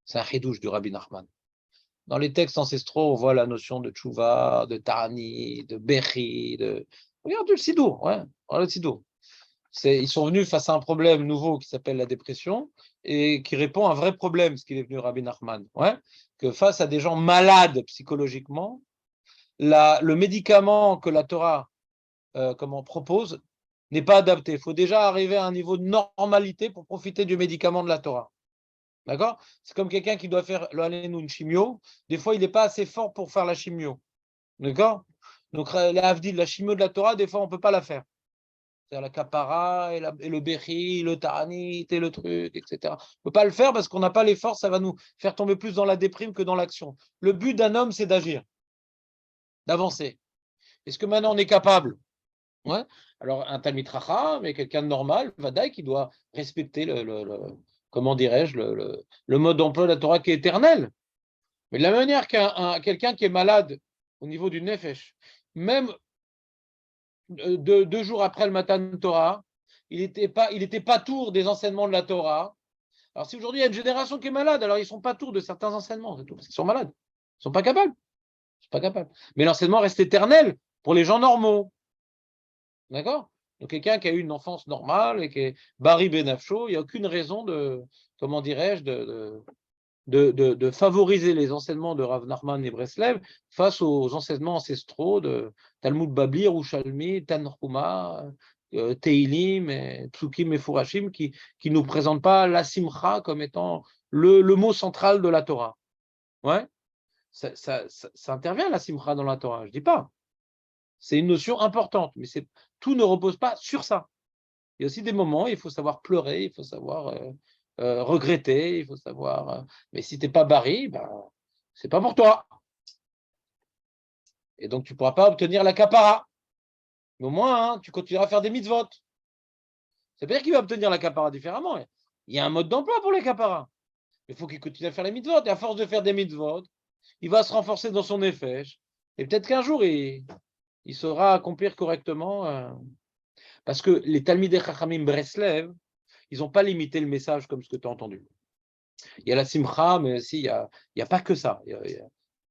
[SPEAKER 1] C'est un chidouche du Rabbi Nachman. Dans les textes ancestraux, on voit la notion de tchouva, de tarani, de berri, de... Regarde le sidour, ouais. Regarde le sidour. Ils sont venus face à un problème nouveau qui s'appelle la dépression et qui répond à un vrai problème, ce qu'il est venu Rabbi Nachman. Ouais, que face à des gens malades psychologiquement, le médicament que la Torah propose n'est pas adapté. Il faut déjà arriver à un niveau de normalité pour profiter du médicament de la Torah. D'accord? C'est comme quelqu'un qui doit faire une chimio. Des fois, il n'est pas assez fort pour faire la chimio. D'accord? Donc, la chimio de la Torah, des fois, on ne peut pas la faire. C'est-à-dire la kapara et le berri, le taranit et le truc, etc. On ne peut pas le faire parce qu'on n'a pas les forces, ça va nous faire tomber plus dans la déprime que dans l'action. Le but d'un homme, c'est d'agir, d'avancer. Est-ce que maintenant on est capable? Ouais. Alors, un Talmid Chacham, mais quelqu'un de normal, Vadaï, qui doit respecter comment dirais-je, le mode d'emploi de la Torah qui est éternel. Mais de la manière quelqu'un qui est malade au niveau du Nefesh, même 2 jours après le Matan Torah, il était pas tour des enseignements de la Torah. Alors, si aujourd'hui il y a une génération qui est malade, alors ils ne sont pas tour de certains enseignements, c'est tout, parce qu'ils sont malades. Ils ne sont pas capables. Ils sont pas capables. Mais l'enseignement reste éternel pour les gens normaux. D'accord? Donc, quelqu'un qui a eu une enfance normale et qui est Bari Benafcho, il n'y a aucune raison de, comment dirais-je, de favoriser les enseignements de Rav Nachman et Breslev face aux enseignements ancestraux de Talmud Babli, Yerushalmi, Tanhuma, Teilim, Psukim et Furashim qui ne nous présentent pas la Simcha comme étant le mot central de la Torah. Ouais, ça intervient la Simcha dans la Torah, je ne dis pas. C'est une notion importante, mais tout ne repose pas sur ça. Il y a aussi des moments où il faut savoir pleurer, il faut savoir regretter, il faut savoir. Mais si tu n'es pas bari, ben, c'est pas pour toi. Et donc tu ne pourras pas obtenir la kapara. Mais au moins, hein, tu continueras à faire des mitzvot. Ça veut dire qu'il va obtenir la kapara différemment. Il y a un mode d'emploi pour les kaparas. Il faut qu'il continue à faire les mitzvot. Et à force de faire des mitzvot, il va se renforcer dans son effet. Et peut-être qu'un jour, il saura accomplir correctement. Parce que les Talmidei Chachamim Breslev, ils n'ont pas limité le message comme ce que tu as entendu. Il y a la Simcha, mais aussi, il n'y a pas que ça.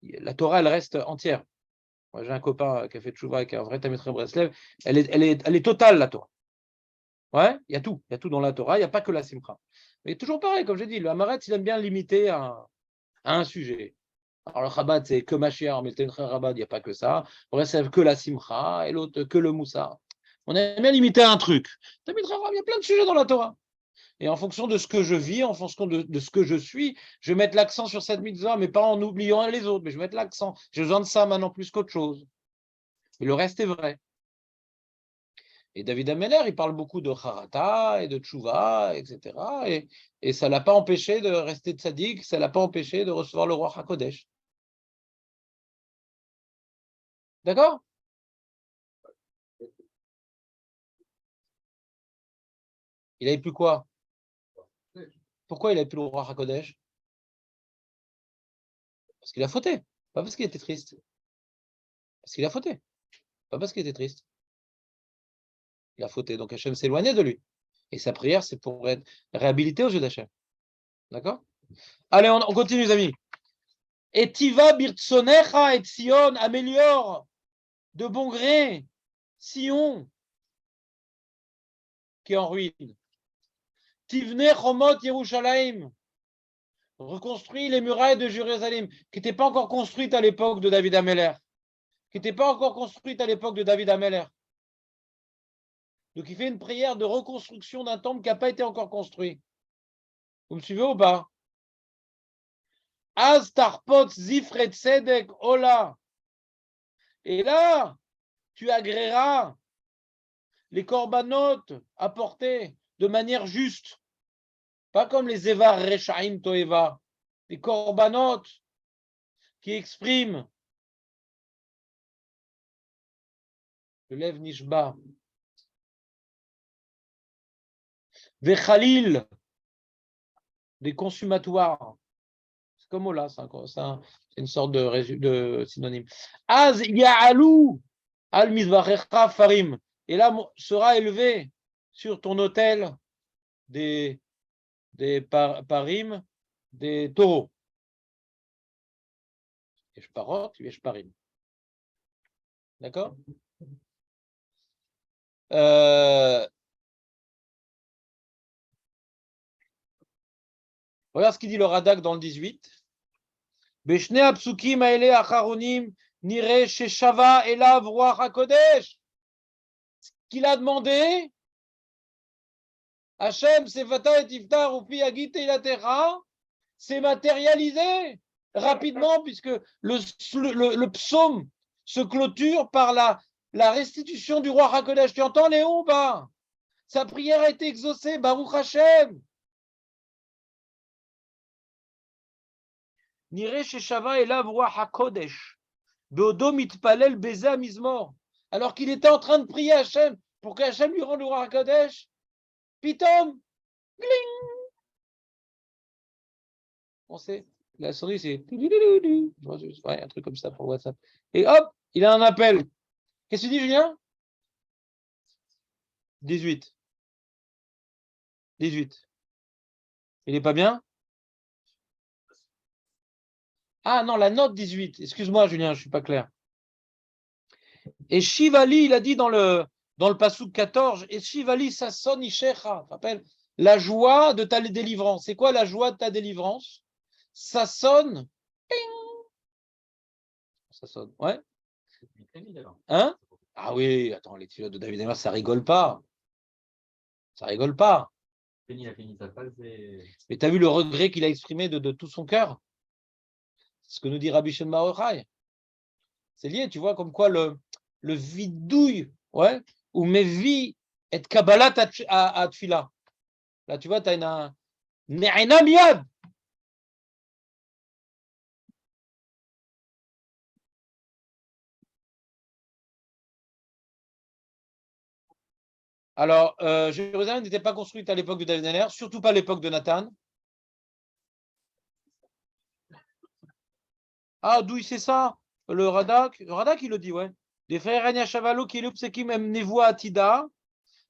[SPEAKER 1] La Torah, elle reste entière. Moi, j'ai un copain qui a fait tchouva, qui est un vrai Talmidei Breslev. Elle est totale, la Torah. Ouais, il y a tout dans la Torah, il n'y a pas que la Simcha. Mais toujours pareil, comme j'ai dit, le Hamaret, il aime bien limiter à un sujet. Alors le Chabad, c'est que Mashiach, mais le Chabad, il n'y a pas que ça. Breslev, que la Simcha, et l'autre, que le Moussa. On aime bien limiter à un truc. Il y a plein de sujets dans la Torah. Et en fonction de ce que je vis, en fonction de ce que je suis, je vais mettre l'accent sur cette mitzvah, mais pas en oubliant les autres, mais je vais mettre l'accent. J'ai besoin de ça maintenant plus qu'autre chose. Mais le reste est vrai. Et David Ameller, il parle beaucoup de Harata et de Tchouva, etc. Et ça ne l'a pas empêché de rester tzaddik, ça ne l'a pas empêché de recevoir le roi HaKodesh. D'accord? Il n'avait plus quoi? Pourquoi il n'avait plus le roi HaKodesh? Parce qu'il a fauté, pas parce qu'il était triste. Parce qu'il a fauté, pas parce qu'il était triste. Il a fauté, donc Hachem s'éloignait de lui. Et sa prière, c'est pour être réhabilité aux yeux d'Hachem. D'accord? Allez, on continue, les amis. Et Tiva Birtsonecha et Sion, améliore de bon gré Sion, qui est en ruine. Tivne Chomot Yerushalayim, reconstruit les murailles de Jérusalem, qui n'étaient pas encore construites à l'époque de David Ameller. Qui n'étaient pas encore construites à l'époque de David Ameller. Donc il fait une prière de reconstruction d'un temple qui n'a pas été encore construit. Vous me suivez ou pas? Az tarpot zifret tzedek ola. Et là, tu agréeras les corbanotes apportés de manière juste. Pas comme les Evar Rechaim Toeva. Les corbanotes qui expriment le Lev Nishba. Des Khalil, des consumatoires. C'est comme là, c'est une sorte de synonyme. Az Ya'alou al Mizvarecha Farim. Et là sera élevé sur ton autel des parim, des taureaux. Et je parot, et je parim. D'accord? Regarde ce qu'il dit le Radak dans le 18. Beshne apsukim aele acharonim nire sheshava elav ruach hakodesh. Ce qu'il a demandé, Hachem sefata et iftar upi agite ilatecha, c'est matérialisé rapidement puisque le psaume se clôture par la restitution du roi Hakodesh. Tu entends Léon ou pas? Sa prière a été exaucée, Baruch Hashem. Nire sheshava elav ruach hakodesh. Beodo mitpalel beza mizmor. Alors qu'il était en train de prier Hachem pour que Hachem lui rende le roi Hakodesh. Pitom, gling. On sait, la sonnerie c'est ouais, un truc comme ça pour WhatsApp. Et hop, il a un appel. Qu'est-ce que tu dis, Julien? 18. 18. Il n'est pas bien? Ah non, la note 18. Excuse-moi, Julien, je ne suis pas clair. Et Shivali, il a dit dans le Passouk 14, et Shivali, ça sonne Ishecha. Rappelle, la joie de ta délivrance. C'est quoi la joie de ta délivrance? ça sonne. Ping. Ça sonne, ouais. Hein? Ah oui, attends, les tefilot de David Ameller, ça rigole pas. Ça rigole pas.
[SPEAKER 3] Il a fini sa phrase et...
[SPEAKER 1] Mais tu as vu le regret qu'il a exprimé de tout son cœur? C'est ce que nous dit Rabbi Shem Maochai. C'est lié, tu vois, comme quoi le vidouille, ouais, ou mevi et kabbalat à tfila. Là, tu vois, tu as une ne'ena miyad. Alors, Jérusalem n'était pas construite à l'époque de David Ameller, surtout pas à l'époque de Nathan. Ah, d'où il sait ça? Le Radak, il le dit, ouais. Des frères Anya Shavalo qui l'upsekim em nevoa atida,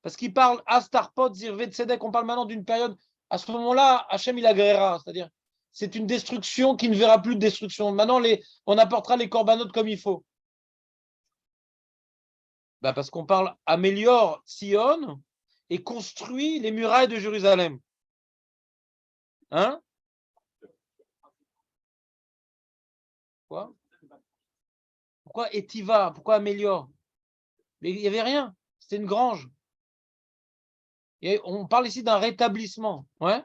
[SPEAKER 1] parce qu'il parle Astarpot, Zirve Tzedek, on parle maintenant d'une période, à ce moment-là, Hachem il agréera, c'est-à-dire, c'est une destruction qui ne verra plus de destruction. Maintenant, on apportera les corbanotes comme il faut. Bah, parce qu'on parle améliore Sion et construit les murailles de Jérusalem. Hein? Quoi? Pourquoi Etiva? Pourquoi améliore? Mais il n'y avait rien. C'était une grange. Et on parle ici d'un rétablissement. Ouais?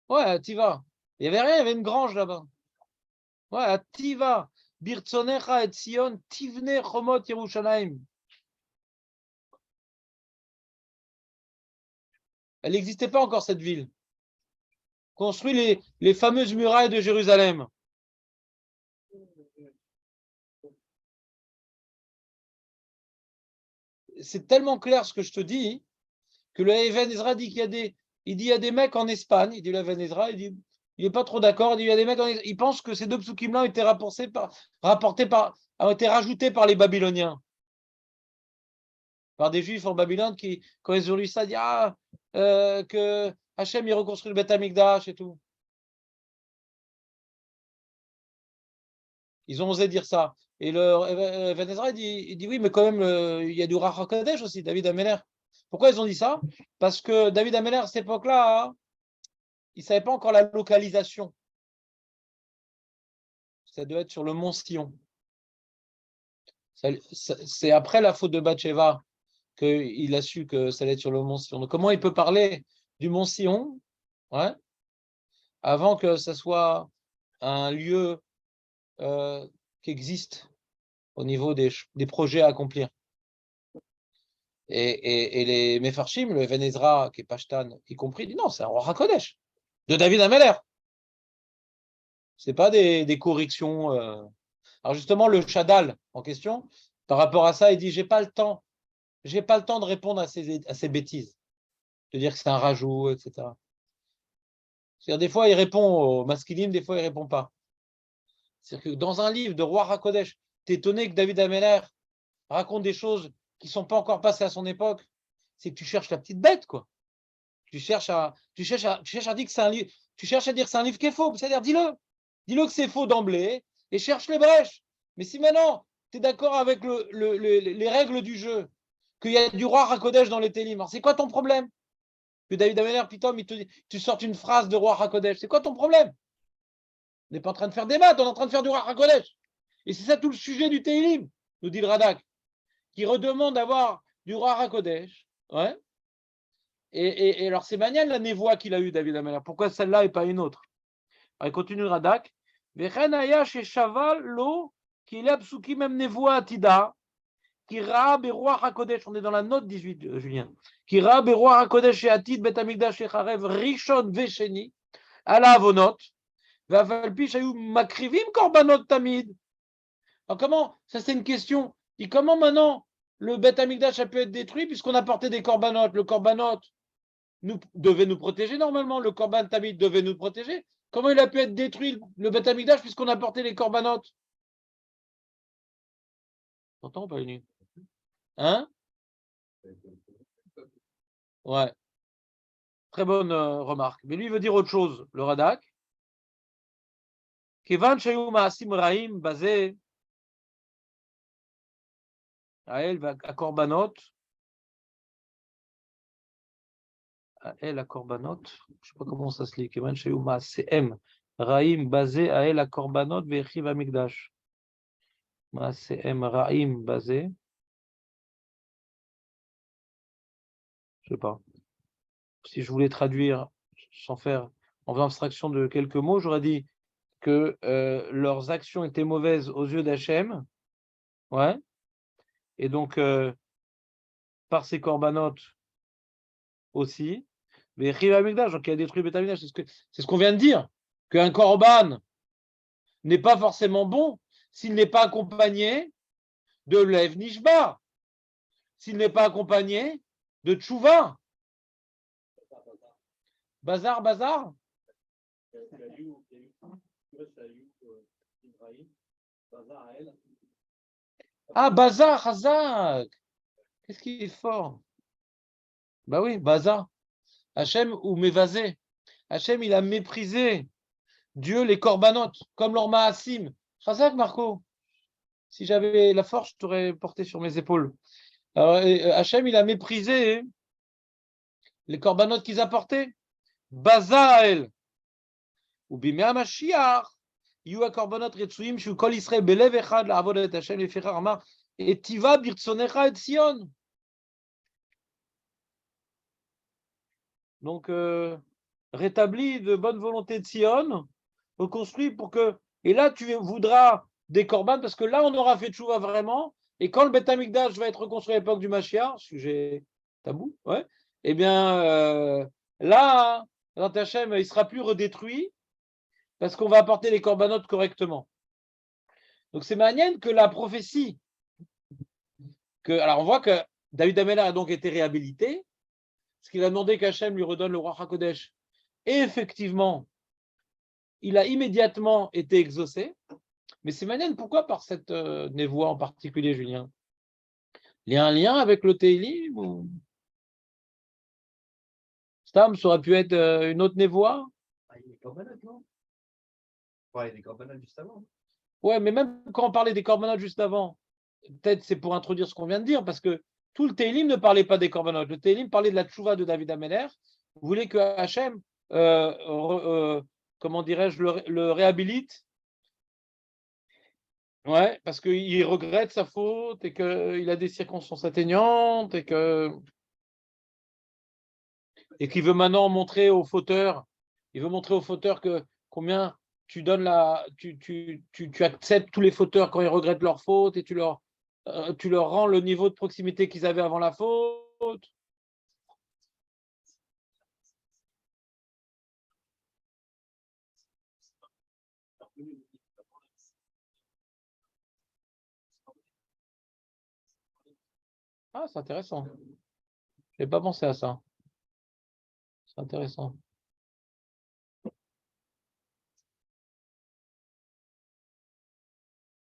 [SPEAKER 1] Ouais, Etiva. Il n'y avait rien, il y avait une grange là-bas. Ouais, Etiva. Birtsonecha et Sion, Tivne Chomot Yerushalayim. Elle n'existait pas encore, cette ville. Construit les fameuses murailles de Jérusalem. C'est tellement clair ce que je te dis que le Even Ezra dit il y a des mecs en Espagne, il dit le Even Ezra, il n'est pas trop d'accord, il dit il y a des mecs il pense que ces deux psukim-là ont été ont été rajoutés par les Babyloniens, par des Juifs en Babylone qui, quand ils ont lu ça, disent que Hachem il reconstruit le Beth Amikdash et tout. Ils ont osé dire ça. Et le Even Ezra, il dit oui, mais quand même, il y a du Ruach HaKodesh aussi, David Ameller. Pourquoi ils ont dit ça? Parce que David Ameller, à cette époque-là, hein, il ne savait pas encore la localisation. Ça doit être sur le mont Sion. C'est après la faute de Bathsheba qu'il a su que ça allait être sur le mont Sion. Donc, comment il peut parler du mont Sion, ouais, avant que ça soit un lieu qui existe au niveau des projets à accomplir? Et les Mefarshim, le Even Ezra, qui est Pashtan, y compris, dit non, c'est un roi HaKodesh de David Ameller. Ce n'est pas des corrections. Alors justement, le Shadal en question, par rapport à ça, il dit j'ai pas le temps de répondre à ces bêtises, de dire que c'est un rajout, etc. C'est-à-dire des fois il répond au masculine, des fois il répond pas. C'est-à-dire que dans un livre de roi HaKodesh, tu es étonné que David Ameller raconte des choses qui ne sont pas encore passées à son époque. C'est que tu cherches la petite bête, quoi. Tu cherches à dire que c'est un livre, tu cherches à dire que c'est un livre qui est faux. C'est-à-dire dis-le que c'est faux d'emblée et cherche les brèches. Mais si maintenant tu es d'accord avec les règles du jeu, qu'il y a du roi Hakodesh dans les Télim, c'est quoi ton problème? Que David Ameller, putain, tu sortes une phrase de roi Hakodesh, c'est quoi ton problème? On n'est pas en train de faire des maths, on est en train de faire du roi Hakodesh. Et c'est ça tout le sujet du Télim, nous dit le Radak, qui redemande d'avoir du roi Hakodesh. Ouais. Et alors, c'est manial la névoie qu'il a eue, David Ameller. Pourquoi celle-là et pas une autre? Alors, il continue Radak. Chez Chaval, l'eau, qui est psuki même névoie atida, qui ra beroi hakodesh. On est dans la note 18, Julien. Qui ra beroi hakodesh et atid, betamigdash et charev, rishon vesheni, à la avonot, vavalpi shayou makrivim korbanot tamid. Alors, comment, ça c'est une question. Et comment maintenant le Beth Amikdash a pu être détruit puisqu'on a porté des corbanotes? Le corbanot devait nous protéger normalement. Le Korban Tamid devait nous protéger. Comment il a pu être détruit le Beth Amikdash puisqu'on a porté les corbanotes? T'entends ou pas, Uni? Hein? Ouais. Très bonne remarque. Mais lui, il veut dire autre chose, le Radak. Kevan Shayou Maasim Rahim basé à elle, à Korbanot. Ael Korbanot, je ne sais pas comment ça se lit, Keman Sheuma, CM, Raim, basé Ael Korbanot, Vechiv Amigdash. CM, Raim, basé. Je ne sais pas. Si je voulais traduire sans faire, en faisant abstraction de quelques mots, j'aurais dit que leurs actions étaient mauvaises aux yeux d'Hachem. Ouais. Et donc, par ses corbanotes aussi. Mais Riv Amigdash, donc il a détruit Beth Amigdash, c'est ce qu'on vient de dire, qu'un korban n'est pas forcément bon s'il n'est pas accompagné de Lev Nishba, s'il n'est pas accompagné de Tchouva. Bazar, bazar. Ah, bazar, Hazak. Qu'est-ce qu'il est fort? Bah oui, bazar. Hachem ou Mévazé. Hachem, il a méprisé Dieu, les corbanotes, comme leur Maasim. Hazak, Marco. Si j'avais la force, je t'aurais porté sur mes épaules. Alors, Hachem, il a méprisé les corbanotes qu'ils apportaient. Bazael. Ou Bimea Mashiach. Yua korbanot retsuim shu kol Israël belev echad la'avod et Hashem leficha amar et tiva birtsonecha et Sion. Donc, rétabli de bonne volonté de Sion, reconstruit pour que. Et là, tu voudras des korbanes, parce que là, on aura fait tchouva vraiment. Et quand le Beth Amikdash va être reconstruit à l'époque du Mashiach, sujet tabou, ouais, eh bien, là, dans Hachem, il sera plus redétruit, parce qu'on va apporter les corbanotes correctement. Donc, c'est manière que la prophétie, alors on voit que David Ameller a donc été réhabilité, parce qu'il a demandé qu'Hachem lui redonne le roi HaKodesh. Et effectivement, il a immédiatement été exaucé. Mais c'est manière, pourquoi par cette névoie en particulier, Julien? Il y a un lien avec le Teilim ou... Stam, ça aurait pu être une autre névoie?
[SPEAKER 3] Il y a des corbanotes, non? Ouais, il y a des corbanotes juste avant.
[SPEAKER 1] Ouais, mais même quand on parlait des corbanotes juste avant, peut-être c'est pour introduire ce qu'on vient de dire, parce que tout le Teilim ne parlait pas des corbanotes. Le Teilim parlait de la tchouva de David Ameller. Vous voulez que Hachem, comment dirais-je, le réhabilite? Ouais, parce qu'il regrette sa faute et qu'il a des circonstances atteignantes et qu'il veut maintenant montrer au fauteur, que combien tu donnes tu acceptes tous les fauteurs quand ils regrettent leur faute et tu leur rends le niveau de proximité qu'ils avaient avant la faute. Ah, c'est intéressant. Je n'ai pas pensé à ça. C'est intéressant.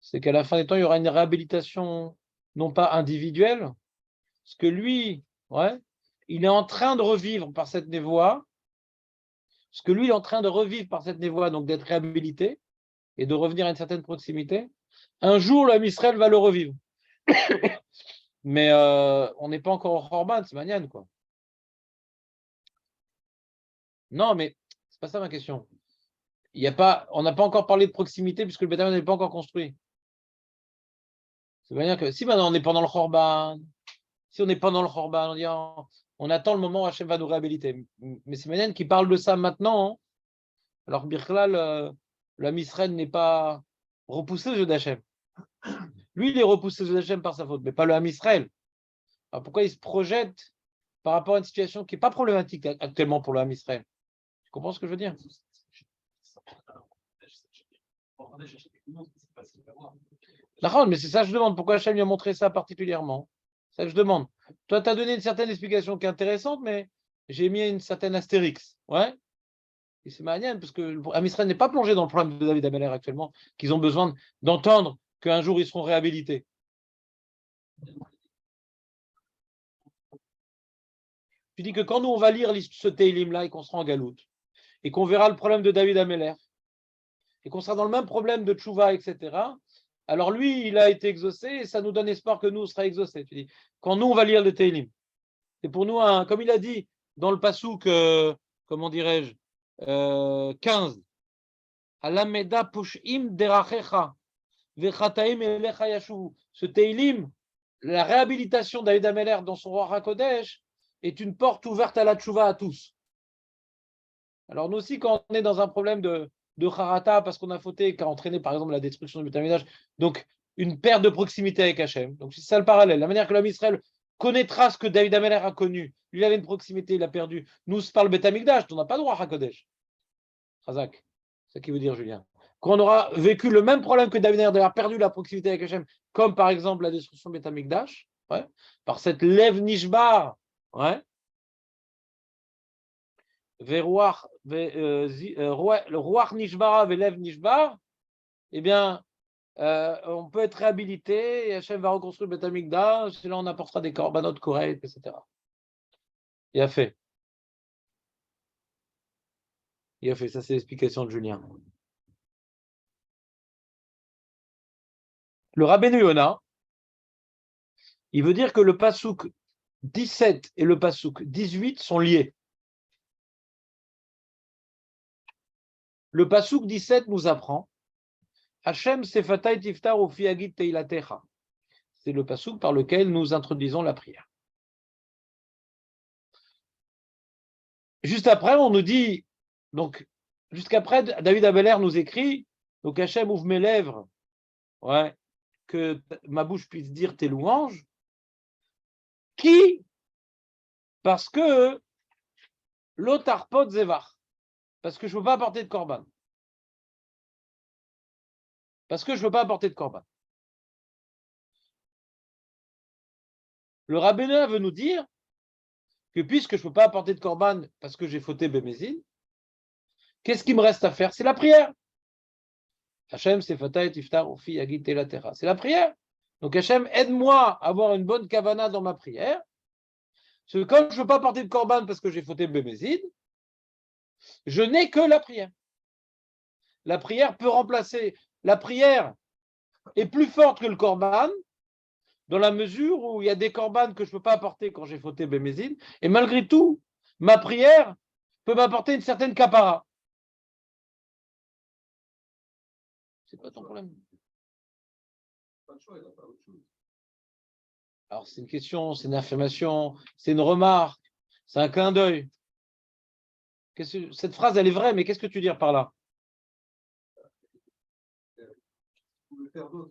[SPEAKER 1] C'est qu'à la fin des temps, il y aura une réhabilitation, non pas individuelle, parce que lui, ouais, il est en train de revivre par cette névoie, donc d'être réhabilité et de revenir à une certaine proximité. Un jour, l'homme Israël va le revivre. Mais on n'est pas encore au Khorban, c'est maniane, quoi. Non, mais c'est pas ça ma question. On n'a pas encore parlé de proximité puisque le Beth Amikdash n'est pas encore construit. C'est manière que si maintenant on est pendant le Khorban, on attend le moment où Hachem va nous réhabiliter. Mais c'est maniane qui parle de ça maintenant. Hein. Alors Birklal, l'homme Israël n'est pas repoussé aux yeux d'Hachem. Lui, il est repoussé aux yeux d'Hachem par sa faute, mais pas le Ham Israël. Alors pourquoi il se projette par rapport à une situation qui n'est pas problématique actuellement pour le Ham Israël? Tu comprends ce que je veux dire? Mais c'est ça que je demande. Pourquoi Hachem lui a montré ça particulièrement? C'est ça que je demande. Toi, tu as donné une certaine explication qui est intéressante, mais j'ai mis une certaine astérix. Ouais. Et c'est manière, parce que le Ham Israël n'est pas plongé dans le problème de David Ameller actuellement, qu'ils ont besoin d'entendre qu'un jour ils seront réhabilités. Tu dis que quand nous on va lire ce Teilim-là et qu'on sera en galoute, et qu'on verra le problème de David Ameller, et qu'on sera dans le même problème de Tchouva, etc., alors lui, il a été exaucé, et ça nous donne espoir que nous, on sera exaucés. Tu dis, quand nous, on va lire le Teilim, c'est pour nous, comme il a dit, dans le pasouk, comment dirais-je, 15. Alameda pushim derachecha, vechataim elecha yashuvu. Ce Teilim, la réhabilitation d'David Ameler dans son roi HaKodesh est une porte ouverte à la tchouva à tous. Alors nous aussi, quand on est dans un problème de harata, parce qu'on a fauté, qui a entraîné par exemple la destruction du Betamikdash, donc une perte de proximité avec Hachem. Donc c'est ça le parallèle. La manière que l'homme Israël connaîtra ce que David Ameler a connu. Lui, il avait une proximité, il a perdu. Nous, c'est par le Betamikdash, on n'a pas droit à HaKodesh. Razak, c'est ça qui veut dire, Julien. Quand on aura vécu le même problème que David Ameler, d'avoir perdu la proximité avec Hachem, comme par exemple la destruction du Betamikdash, ouais, par cette lève nishbar, ouais, le roi nishbara velev nishbar, eh bien, on peut être réhabilité et Hachem va reconstruire le Beth Amikdash, et là on apportera des korbanot corrects, etc. Il a fait. Ça c'est l'explication de Julien. Le Rabbeinu Yona, il veut dire que le pasouk 17 et le pasouk 18 sont liés. Le pasouk 17 nous apprend Hachem sefatay tiftar ufi agid teilatecha. C'est le pasouk par lequel nous introduisons la prière. Juste après, on nous dit, donc, jusqu'après, David Abeler nous écrit, donc Hachem ouvre mes lèvres, ouais, que ma bouche puisse dire tes louanges. Qui? Parce que l'otarpot zevar, parce que je ne peux pas apporter de korban. Le rabbin veut nous dire que puisque je ne peux pas apporter de korban parce que j'ai fauté Bémézine, qu'est-ce qu'il me reste à faire? C'est la prière. Hachem sefatay tiftar ufi yagid teilatecha. C'est la prière. Donc Hachem, aide-moi à avoir une bonne kavana dans ma prière. Parce que comme je ne peux pas porter de korban parce que j'ai fauté Bémézine, je n'ai que la prière. La prière peut remplacer. La prière est plus forte que le korban dans la mesure où il y a des korbanes que je ne peux pas apporter quand j'ai fauté Bémézine. Et malgré tout, ma prière peut m'apporter une certaine kapara. C'est pas ton problème.
[SPEAKER 2] Pas de choix, il n'a pas autre chose.
[SPEAKER 1] Alors, c'est une question, c'est une affirmation, c'est une remarque, c'est un clin d'œil. Cette phrase, elle est vraie, mais qu'est-ce que tu veux dire par là?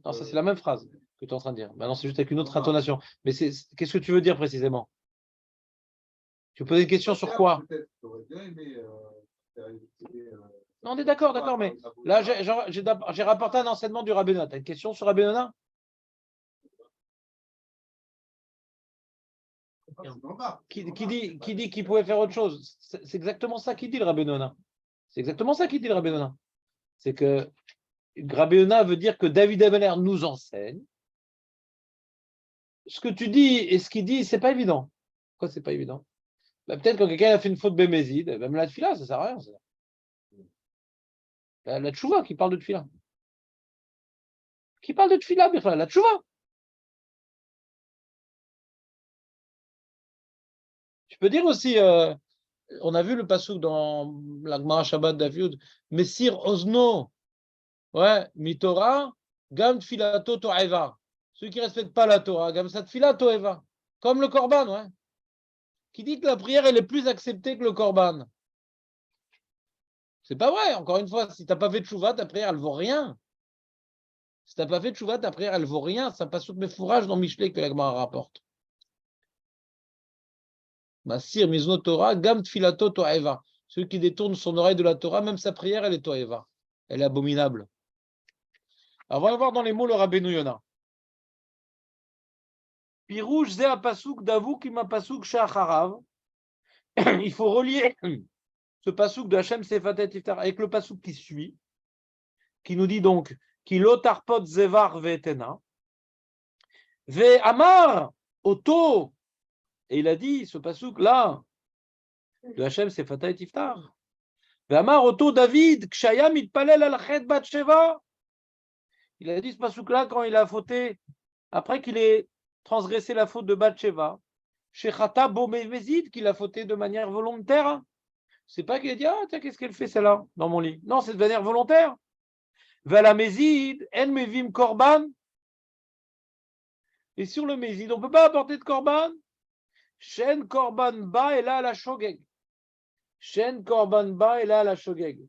[SPEAKER 1] Non, ça, c'est la même phrase que tu es en train de dire. Maintenant, c'est juste avec une autre intonation. Mais qu'est-ce que tu veux dire précisément? Tu poses une question sur quoi? Non, on est d'accord, mais là, j'ai rapporté un enseignement du Rabbeinu. Tu as une question sur Rabbeinu? Qui dit qu'il pouvait faire autre chose? C'est exactement ça qu'il dit le Rabbeinu. C'est exactement ça qu'il dit le Rabbeinu. C'est que Rabbeinu veut dire que David Ameler nous enseigne. Ce que tu dis et ce qu'il dit, c'est pas évident. Pourquoi c'est pas évident? Peut-être quand quelqu'un a fait une faute bémézide, même la tfila, ça sert à rien. La tchouva qui parle de tfila. Qui parle de tfila, la tchouva. Tu peux dire aussi, on a vu le passouk dans la Gemara Shabbat David, Messir Ozno, ouais, Mitora, Gam Tfilato To'eva. Ceux qui ne respectent pas la Torah, Gam Sat Tfila To'eva. Comme le Korban, ouais. Qui dit que la prière, elle est plus acceptée que le Korban. C'est pas vrai, encore une fois, si tu n'as pas fait de tchouva, ta prière, elle vaut rien. Si tu n'as pas fait de tchouva, ta prière, elle vaut rien. Ça passe sous mes fourrages dans Michelet que la Gemara rapporte. Masir Mizno Torah, Gam Tfilato To'eva. Celui qui détourne son oreille de la Torah, même sa prière, elle est To'eva. Elle est abominable. Alors, on va voir dans les mots le Rabbeinu Yona. Pirouche Zé Pasuk Davou Kima Pasuk Shacharav. Il faut relier ce pasouk de Hachem Sefatet Iftar avec le pasouk qui suit, qui nous dit donc Ki lotarpot zevar ve'etena ve amar oto, et il a dit ce pasouk là de Hachem Sefatet Iftar ve amar oto David kshaya mitpalel al chet bat sheva. Il a dit ce pasouk là quand il a fauté après qu'il ait transgressé la faute de Bathsheba, chez Chata Bomezid, qu'il a fauté de manière volontaire. C'est pas qu'il a dit, ah, tiens, qu'est-ce qu'elle fait celle-là dans mon lit? Non, c'est de manière volontaire. Vala Mezid, En Mevim Korban. Et sur le Mezid, on ne peut pas apporter de Korban. Shen Korban Ba et là la Shogeg. Shen Korban Ba et là la Shogeg.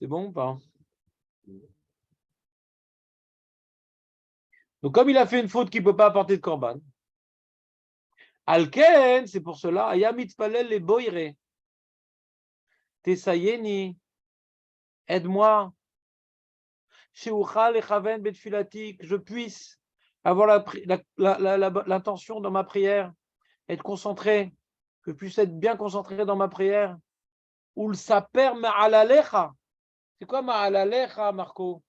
[SPEAKER 1] C'est bon ou pas? Donc, comme il a fait une faute qu'il ne peut pas apporter de Korban, Alken, c'est pour cela, Ayamit Palel les Boire. Tessayeni, aide-moi. Sheuchal et Chaven Betfilati, que je puisse avoir l'intention dans ma prière, être concentré, que je puisse être bien concentré dans ma prière. Ou le saper ma'alalecha. C'est quoi ma'alalecha, Marco?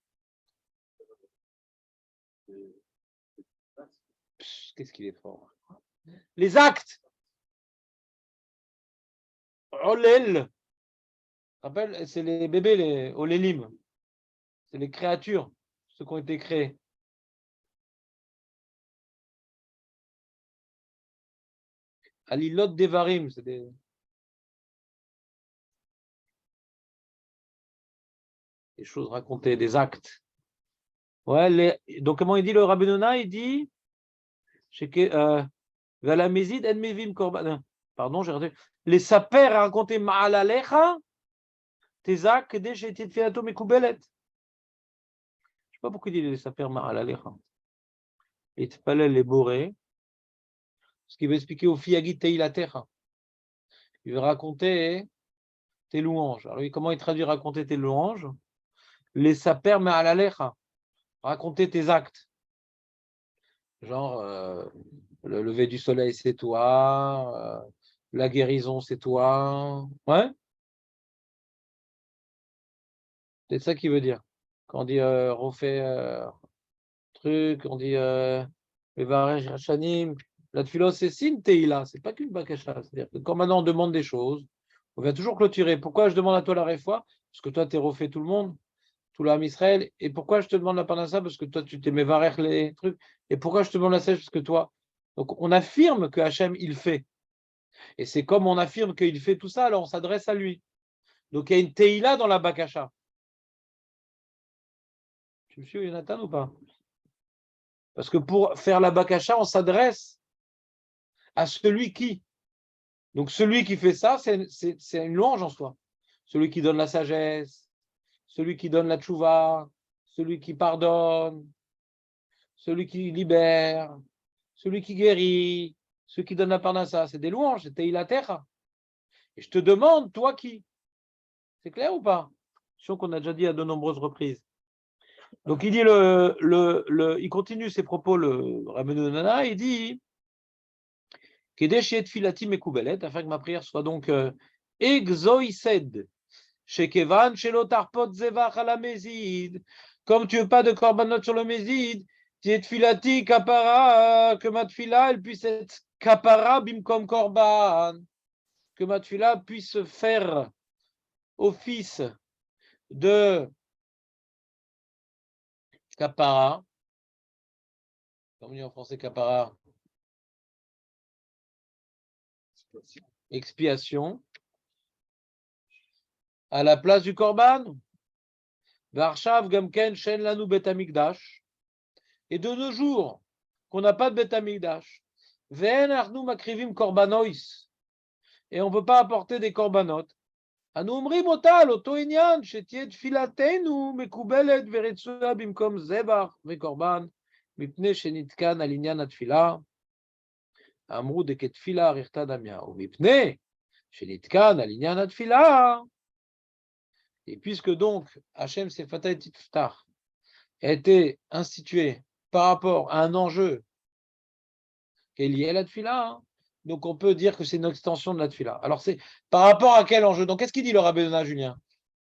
[SPEAKER 1] Qu'est-ce qu'il est fort. Les actes. Olel. Rappelle, c'est les bébés, les olélim. C'est les créatures, ceux qui ont été créés. Alilot Devarim, c'est des choses racontées, des actes. Ouais, donc, comment il dit le Rabbi Nona? Il dit Valamezid en mevim korban. Pardon, j'ai raté. Les saper a raconté Ma'alalecha, Teza, Kedesh et Tfilato Mekoubelet. Je ne sais pas pourquoi il dit les saper Ma'alalecha. Et Tpalel les boré. Ce qui veut expliquer au Fiagit Teilatecha. Il veut raconter tes louanges. Alors, comment il traduit raconter tes louanges? Les saper Ma'alalecha. Raconter tes actes. Genre, le lever du soleil, c'est toi. La guérison, c'est toi. Ouais? C'est ça qu'il veut dire. Quand on dit refait truc, on dit Mevarech Hachanim, la tfilos, c'est sim teila, c'est pas qu'une bakasha. C'est-à-dire que quand maintenant on demande des choses, on vient toujours clôturer. Pourquoi je demande à toi la réfoua? Parce que toi, tu es refait tout le monde, tout l'âme Israël. Et pourquoi je te demande la parnassa? Parce que toi, tu t'es Mevarech les trucs. Et pourquoi je te demande la sèche? Parce que toi. Donc on affirme que Hachem, il fait. Et c'est comme on affirme qu'il fait tout ça, alors on s'adresse à lui. Donc il y a une teila dans la bakasha. Tu me suis, Jonathan, ou pas? Parce que pour faire la bakasha, on s'adresse à celui qui. Donc celui qui fait ça, c'est une louange en soi. Celui qui donne la sagesse, celui qui donne la tchouva, celui qui pardonne, celui qui libère, celui qui guérit, celui qui donne la parnassa. C'est des louanges, c'est Teila Techa. Et je te demande, toi qui? C'est clair ou pas? Question qu'on a déjà dit à de nombreuses reprises. Donc il dit il continue ses propos, le Rabbi Nona, il dit Kedesh filatim ekoubelet, afin que ma prière soit donc exoïsed, shekevan shelotarpot zevach ala mezid, comme tu veux pas de korbanot sur le mezid, tiet filati kapara, que ma tfila elle puisse être kapara bimkom korban, que ma tfila puisse faire office de kapara, comme on dit en français kapara, expiation, à la place du korban. Varshav gamken shen lanu bet hamikdash. Et de nos jours, qu'on n'a pas de bet hamikdash, ve'en arnu makrivim korbanois, et on ne peut pas apporter des korbanot. Anu omrim otal oto inyan shetiet tfilatenu mekubelet veretsuya bimkom zebach vekorban mipne shenitkan al inyan atfila amru de ketfila richta damia ou mipne shenitkan al inyan atfila. Et puisque donc Hachem Sefatai Tiftach a été institué par rapport à un enjeu qui est lié à la Tfila, donc on peut dire que c'est une extension de la Tfila. Alors c'est par rapport à quel enjeu? Donc qu'est-ce qu'il dit le Rabbi Nona, Julien?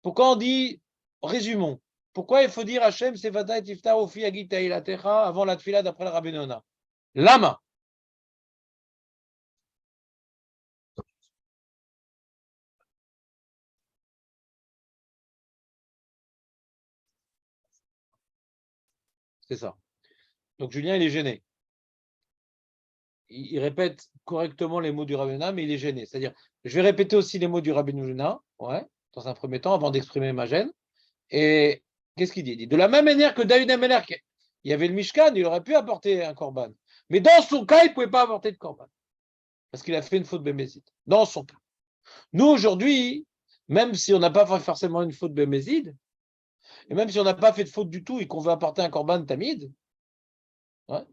[SPEAKER 1] Pourquoi on dit, résumons, Pourquoi il faut dire Hachem Sefata et Tiftar Ofi Agit Teilatecha avant la tfila d'après le Rabbi Nona? Lama. C'est ça. Donc Julien, il est gêné. Il répète correctement les mots du Rabbi Nona, mais il est gêné. C'est-à-dire, je vais répéter aussi les mots du Rabbi Nona, ouais, dans un premier temps, avant d'exprimer ma gêne. Et qu'est-ce qu'il dit? Il dit, de la même manière que David Ameler, il y avait le Mishkan, il aurait pu apporter un korban. Mais dans son cas, il ne pouvait pas apporter de korban. Parce qu'il a fait une faute bémézide. Dans son cas. Nous, aujourd'hui, même si on n'a pas fait forcément une faute bémézide, et même si on n'a pas fait de faute du tout et qu'on veut apporter un korban tamid, ouais,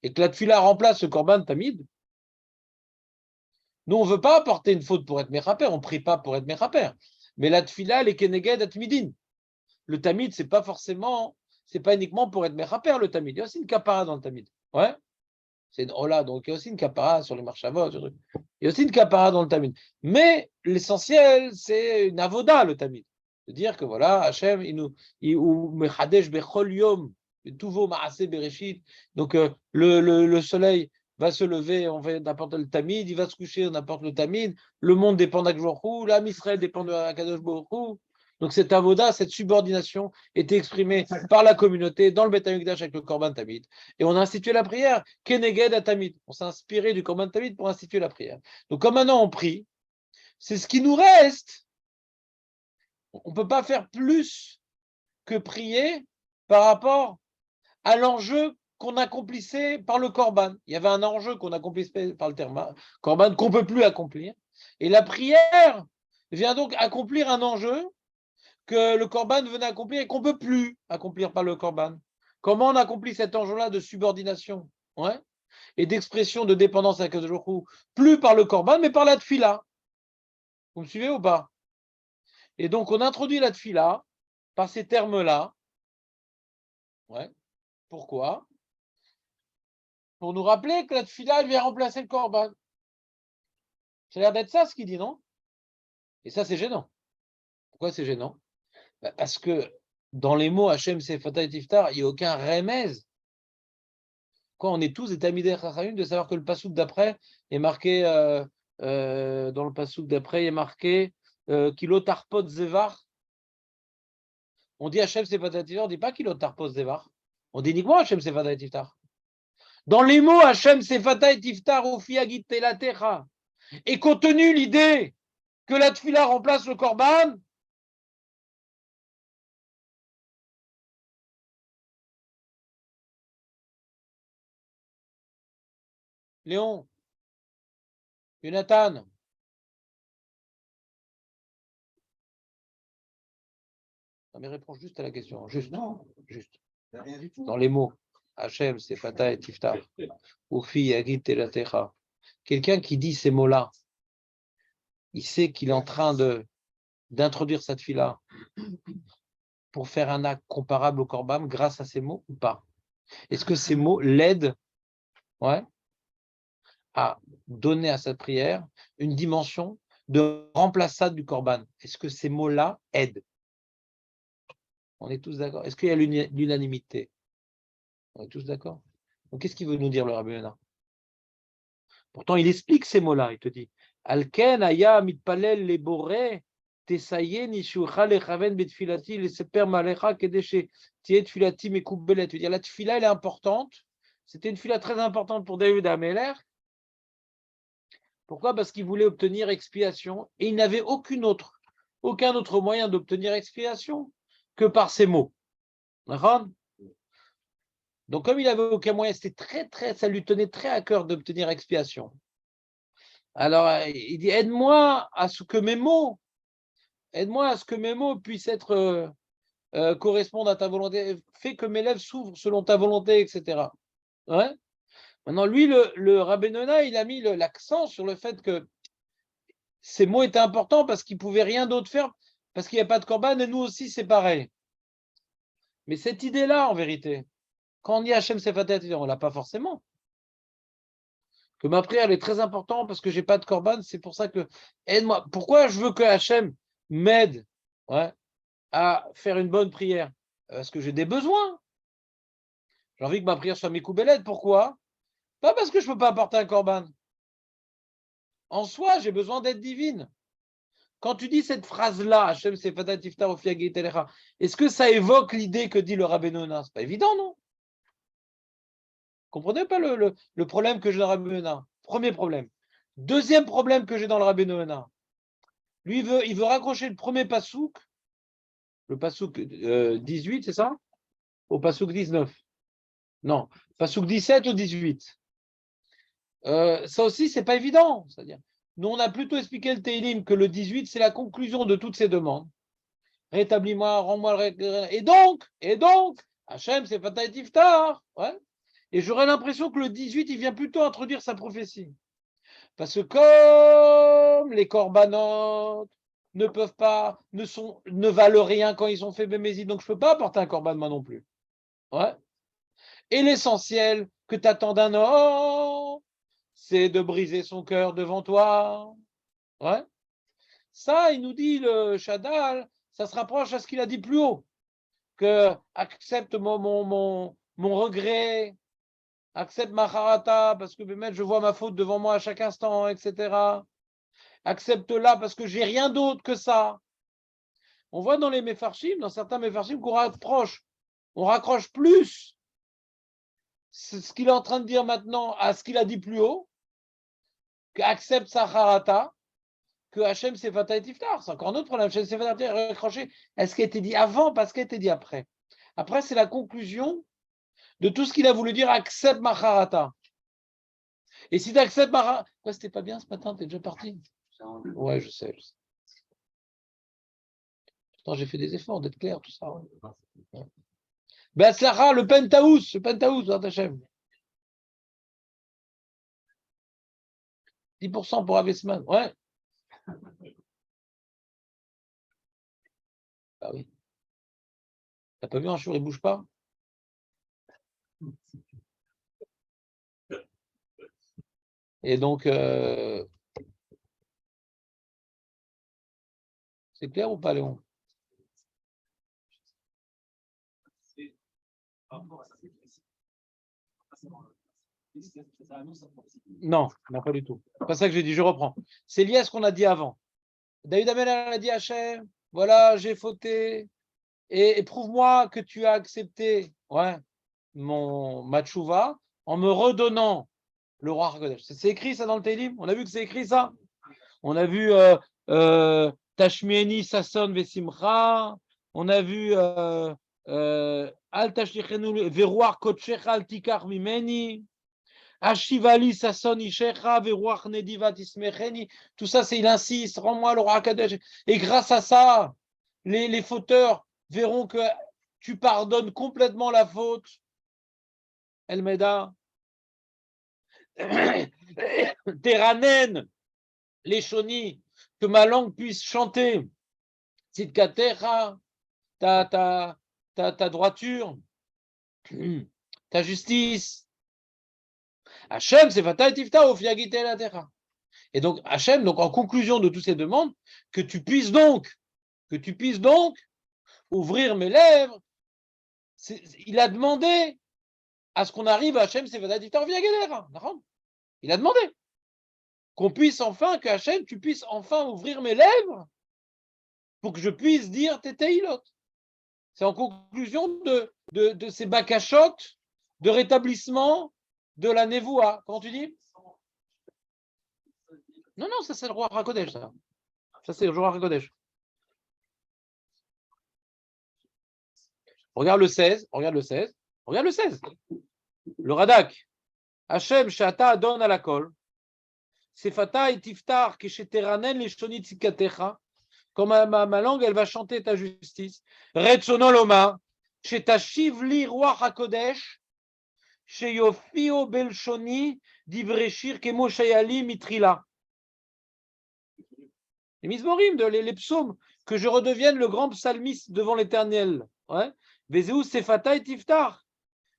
[SPEAKER 1] et que la tfila remplace le korban tamid, nous, on ne veut pas apporter une faute pour être mechaper, on ne prie pas pour être mechaper. Mais la tfila, elle est keneged atmidin. Le tamid, c'est pas uniquement pour être mechaper, le tamid. Il y a aussi une kapara dans le tamid. Ouais. C'est une hola, donc il y a aussi une kapara sur les marchavot. Il y a aussi une kapara dans le tamid. Mais l'essentiel, c'est une avoda, le tamid. De dire que voilà, Hachem, ou mechadesh bechol yom, tuvo maase bereshit. Donc le soleil va se lever, on va apporter le tamid, il va se coucher, on apporte le tamid. Le monde dépend d'Akadosh Baruch Hu, l'Am Israël dépend d'Akadosh Baruch Hu. Donc cette avoda, cette subordination était exprimée par la communauté dans le Beth Amikdash avec le Korban Tamid. Et on a institué la prière, Keneged Atamid. On s'est inspiré du Korban Tamid pour instituer la prière. Donc comme maintenant on prie, c'est ce qui nous reste. On ne peut pas faire plus que prier par rapport à l'enjeu qu'on accomplissait par le Korban. Il y avait un enjeu qu'on accomplissait par le terme Korban qu'on ne peut plus accomplir. Et la prière vient donc accomplir un enjeu que le Korban venait accomplir et qu'on ne peut plus accomplir par le Korban. Comment on accomplit cet enjeu-là de subordination, ouais, et d'expression de dépendance à Akadosh Baruch Hu, plus par le Korban, mais par la tfila. Vous me suivez ou pas? Et donc, on introduit la tfila par ces termes-là. Ouais. Pourquoi? Pour nous rappeler que la tfila, elle vient remplacer le Korban. Ça a l'air d'être ça ce qu'il dit, non? Et ça, c'est gênant. Pourquoi c'est gênant? Parce que dans les mots Hachem Sefata et Tiftar, il n'y a aucun remez. Quand on est tous des Tamidei Chachamim, de savoir que le passouk d'après est marqué, dans le passouk d'après, il est marqué Kilo Tarpot Zevar. On dit Hachem Sefata et Tiftar, on ne dit pas Kilo Tarpot Zevar. On dit uniquement Hachem Sefata et Tiftar. Dans les mots Hachem Sefata et Tiftar, Ofi Agit Teilatecha, est contenue l'idée que la tfila remplace le korban. Léon, Jonathan. Non, mais réponds juste à la question. Juste.
[SPEAKER 2] Non.
[SPEAKER 1] Juste.
[SPEAKER 2] Rien du tout.
[SPEAKER 1] Dans les mots. Hachem, Sefata et Tiftar. Ufi, Agit, Teilatecha. Quelqu'un qui dit ces mots-là, il sait qu'il est en train d'introduire cette fille-là pour faire un acte comparable au Korban grâce à ces mots ou pas? Est-ce que ces mots l'aident, ouais, à donner à cette prière une dimension de remplaçade du Korban? Est-ce que ces mots-là aident? On est tous d'accord? Est-ce qu'il y a l'unanimité? On est tous d'accord? Donc, qu'est-ce qu'il veut nous dire le Rabbi Yonah? Pourtant, il explique ces mots-là. Il te dit Alken aya mitpalel le boré tesayen ishucha lechaven betfilati le seper malecha kedeshe tiet tfilati mekubbelet. Tu veux dire la tfila elle est importante. C'était une fila très importante pour David Ameler. Pourquoi? Parce qu'il voulait obtenir expiation et il n'avait aucun autre moyen d'obtenir expiation que par ces mots. D'accord? Donc, comme il n'avait aucun moyen, ça lui tenait très à cœur d'obtenir expiation. Alors, il dit, aide-moi à ce que mes mots puissent être correspondent à ta volonté. Fais que mes lèvres s'ouvrent selon ta volonté, etc. Ouais. Maintenant, lui, le Rabbi Nona, il a mis l'accent sur le fait que ces mots étaient importants parce qu'il ne pouvait rien d'autre faire, parce qu'il n'y a pas de korban, et nous aussi, c'est pareil. Mais cette idée-là, en vérité, quand on dit Hachem Sefata, on ne l'a pas forcément. Que ma prière elle est très importante parce que je n'ai pas de korban, c'est pour ça que aide-moi. Pourquoi je veux que Hachem m'aide, ouais, à faire une bonne prière? Parce que j'ai des besoins. J'ai envie que ma prière soit Mekoubeled. Pourquoi? Pas parce que je ne peux pas apporter un korban. En soi, j'ai besoin d'être divine. Quand tu dis cette phrase-là, Hachem Sefatat Tiftar Ofiagit Elecha, est-ce que ça évoque l'idée que dit le Rabbeinu Yonah? C'est pas évident, non? Comprenez pas le problème que j'ai dans le Rabbeinu Yonah? Premier problème. Deuxième problème que j'ai dans le Rabbeinu Yonah. Lui, il veut raccrocher le premier pasouk, le pasouk 18, c'est ça? Au pasouk 19. Non, pasouk 17 ou 18. Ça aussi, c'est pas évident. C'est-à-dire, nous, on a plutôt expliqué le Teilim que le 18, c'est la conclusion de toutes ces demandes. Rétablis-moi, rends-moi le... Et donc, Hachem, c'est Fatah Tiftar. Ouais. Et j'aurais l'impression que le 18, il vient plutôt introduire sa prophétie. Parce que comme les corbanotes ne peuvent pas, ne valent rien quand ils sont faits bémésis, donc je ne peux pas apporter un corban moi non plus. Ouais. Et l'essentiel que t'attends d'un homme, c'est de briser son cœur devant toi. Ouais. Ça, il nous dit le Shadal, ça se rapproche à ce qu'il a dit plus haut, que accepte mon regret, accepte ma harata, parce que je vois ma faute devant moi à chaque instant, etc. Accepte-la parce que j'ai rien d'autre que ça. On voit dans les Mefarshim, dans certains Mefarshim, qu'on raccroche plus ce qu'il est en train de dire maintenant à ce qu'il a dit plus haut, qu'accepte sa harata, que Hachem Sefatat et Tiftar. C'est encore un autre problème. Hachem Sefatat est raccroché. Est-ce qu'il a été dit avant, parce qu'il a été dit après? Après, c'est la conclusion de tout ce qu'il a voulu dire, accepte ma harata. Et si tu acceptes ma harata... Quoi, c'était pas bien ce matin? T'es déjà parti? Ouais, je sais. Pourtant, j'ai fait des efforts d'être clair, tout ça. Ouais. Ben, Sarah, le Penthouse, Hachem. 10% pour Avesman, ouais. Ah oui. T'as pas vu un jour, il bouge pas? Et donc, c'est clair ou pas, Léon? Non, pas du tout. C'est pas ça que j'ai dit, je reprends. C'est lié à ce qu'on a dit avant. David Amel a dit à Hachem, voilà, j'ai fauté, et prouve-moi que tu as accepté ma tchouva en me redonnant le roi HaKodesh. C'est écrit ça dans le Télim? On a vu que c'est écrit ça? On a vu Tashmieni Sasson Vesimcha, on a vu Al Tashlichenu Veruach Kodshecha Al Tikar Mimeni, Ashivali Sasson Ishecha Veruach Nedivat Ismecheni. Tout ça, il insiste, rends-moi le roi HaKodesh. Et grâce à ça, les fauteurs verront que tu pardonnes complètement la faute. El Meda. Teranen, les Shoni, que ma langue puisse chanter. Tzidkatecha, ta droiture, ta justice. Hachem, c'est Fatah et Tifta, Ofiagite la terra. Et donc, Hachem, donc en conclusion de toutes ces demandes, que tu puisses donc ouvrir mes lèvres. Il a demandé à ce qu'on arrive à Hachem, c'est Fatah et Tifta, Ofiagite la terra. Il a demandé qu'on puisse enfin, que Hachem, tu puisses enfin ouvrir mes lèvres pour que je puisse dire tes teilot. C'est en conclusion de ces bakachotes de rétablissement de la névoa. Comment tu dis? Non, ça c'est le roi HaKodesh. Ça c'est le roi HaKodesh. Regarde le 16. Le Radak. Hachem Shata Adon à la kol. Sefata et Tiftar Kesheteranen les Shonit Sikatecha. Comme ma langue, elle va chanter ta justice. Retsono Loma. Shetashiv li roi HaKodesh. Sheyofio Belshoni Divreshir Kemo Shayali Mitrila. Les Mizmorim, les psaumes, que je redevienne le grand psalmiste devant l'Éternel. Vezeu Sefata et Tiftar,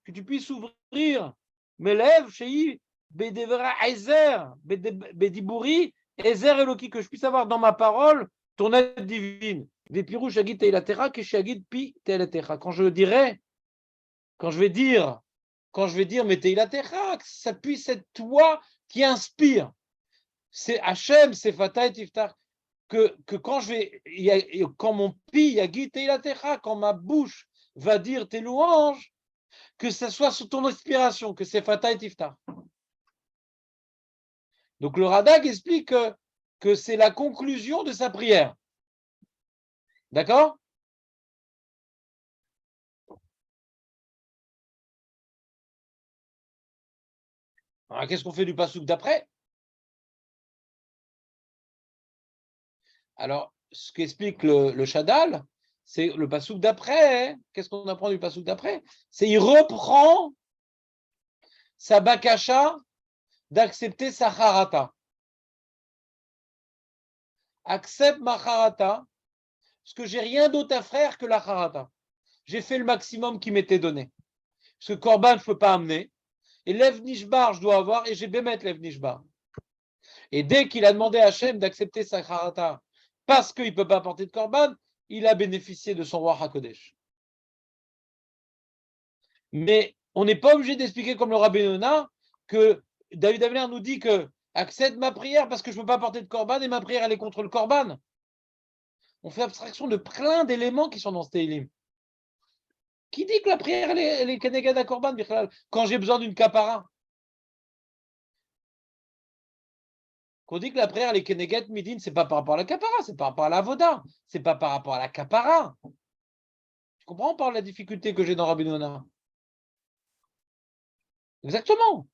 [SPEAKER 1] que tu puisses ouvrir mes lèvres, Shei Bedevra Ezer, Bedibouri, Ezer Eloki, que je puisse avoir dans ma parole ton aide divine. Vepirouche agit teilatera que agit pi teilatera. Quand je vais dire mais teilatera, que ça puisse être toi qui inspire. C'est Hachem, c'est Fatah et Tiftar. Que quand mon pi yagit teilatera, quand ma bouche va dire tes louanges, que ça soit sous ton inspiration, que c'est Fatah et Tiftar. Donc le Radak explique que c'est la conclusion de sa prière. D'accord? Alors qu'est-ce qu'on fait du pasouk d'après? Alors, ce qu'explique le Shadal, c'est le pasouk d'après. Qu'est-ce qu'on apprend du pasouk d'après? C'est il reprend sa bakasha d'accepter sa harata. Accepte ma harata, parce que j'ai rien d'autre à faire que la harata. J'ai fait le maximum qui m'était donné. Parce que Korban, je ne peux pas amener. Et Lev Nishbar, je dois avoir, et j'ai Bémet Lev Nishbar. Et dès qu'il a demandé à Hachem d'accepter sa harata, parce qu'il ne peut pas apporter de Korban, il a bénéficié de son roi HaKodesh. Mais on n'est pas obligé d'expliquer comme le Rabbi Yonah que David Ameller nous dit que accepte ma prière parce que je ne peux pas apporter de Korban et ma prière elle est contre le Korban. On fait abstraction de plein d'éléments qui sont dans ce Teilim. Qui dit que la prière elle est Kenegad à Korban quand j'ai besoin d'une kapara? Qu'on dit que la prière elle est Kenegad Midin, c'est pas par rapport à la kapara, c'est par rapport à la voda, c'est pas par rapport à la kapara. Tu comprends par la difficulté que j'ai dans Rabbi Yonah? Exactement.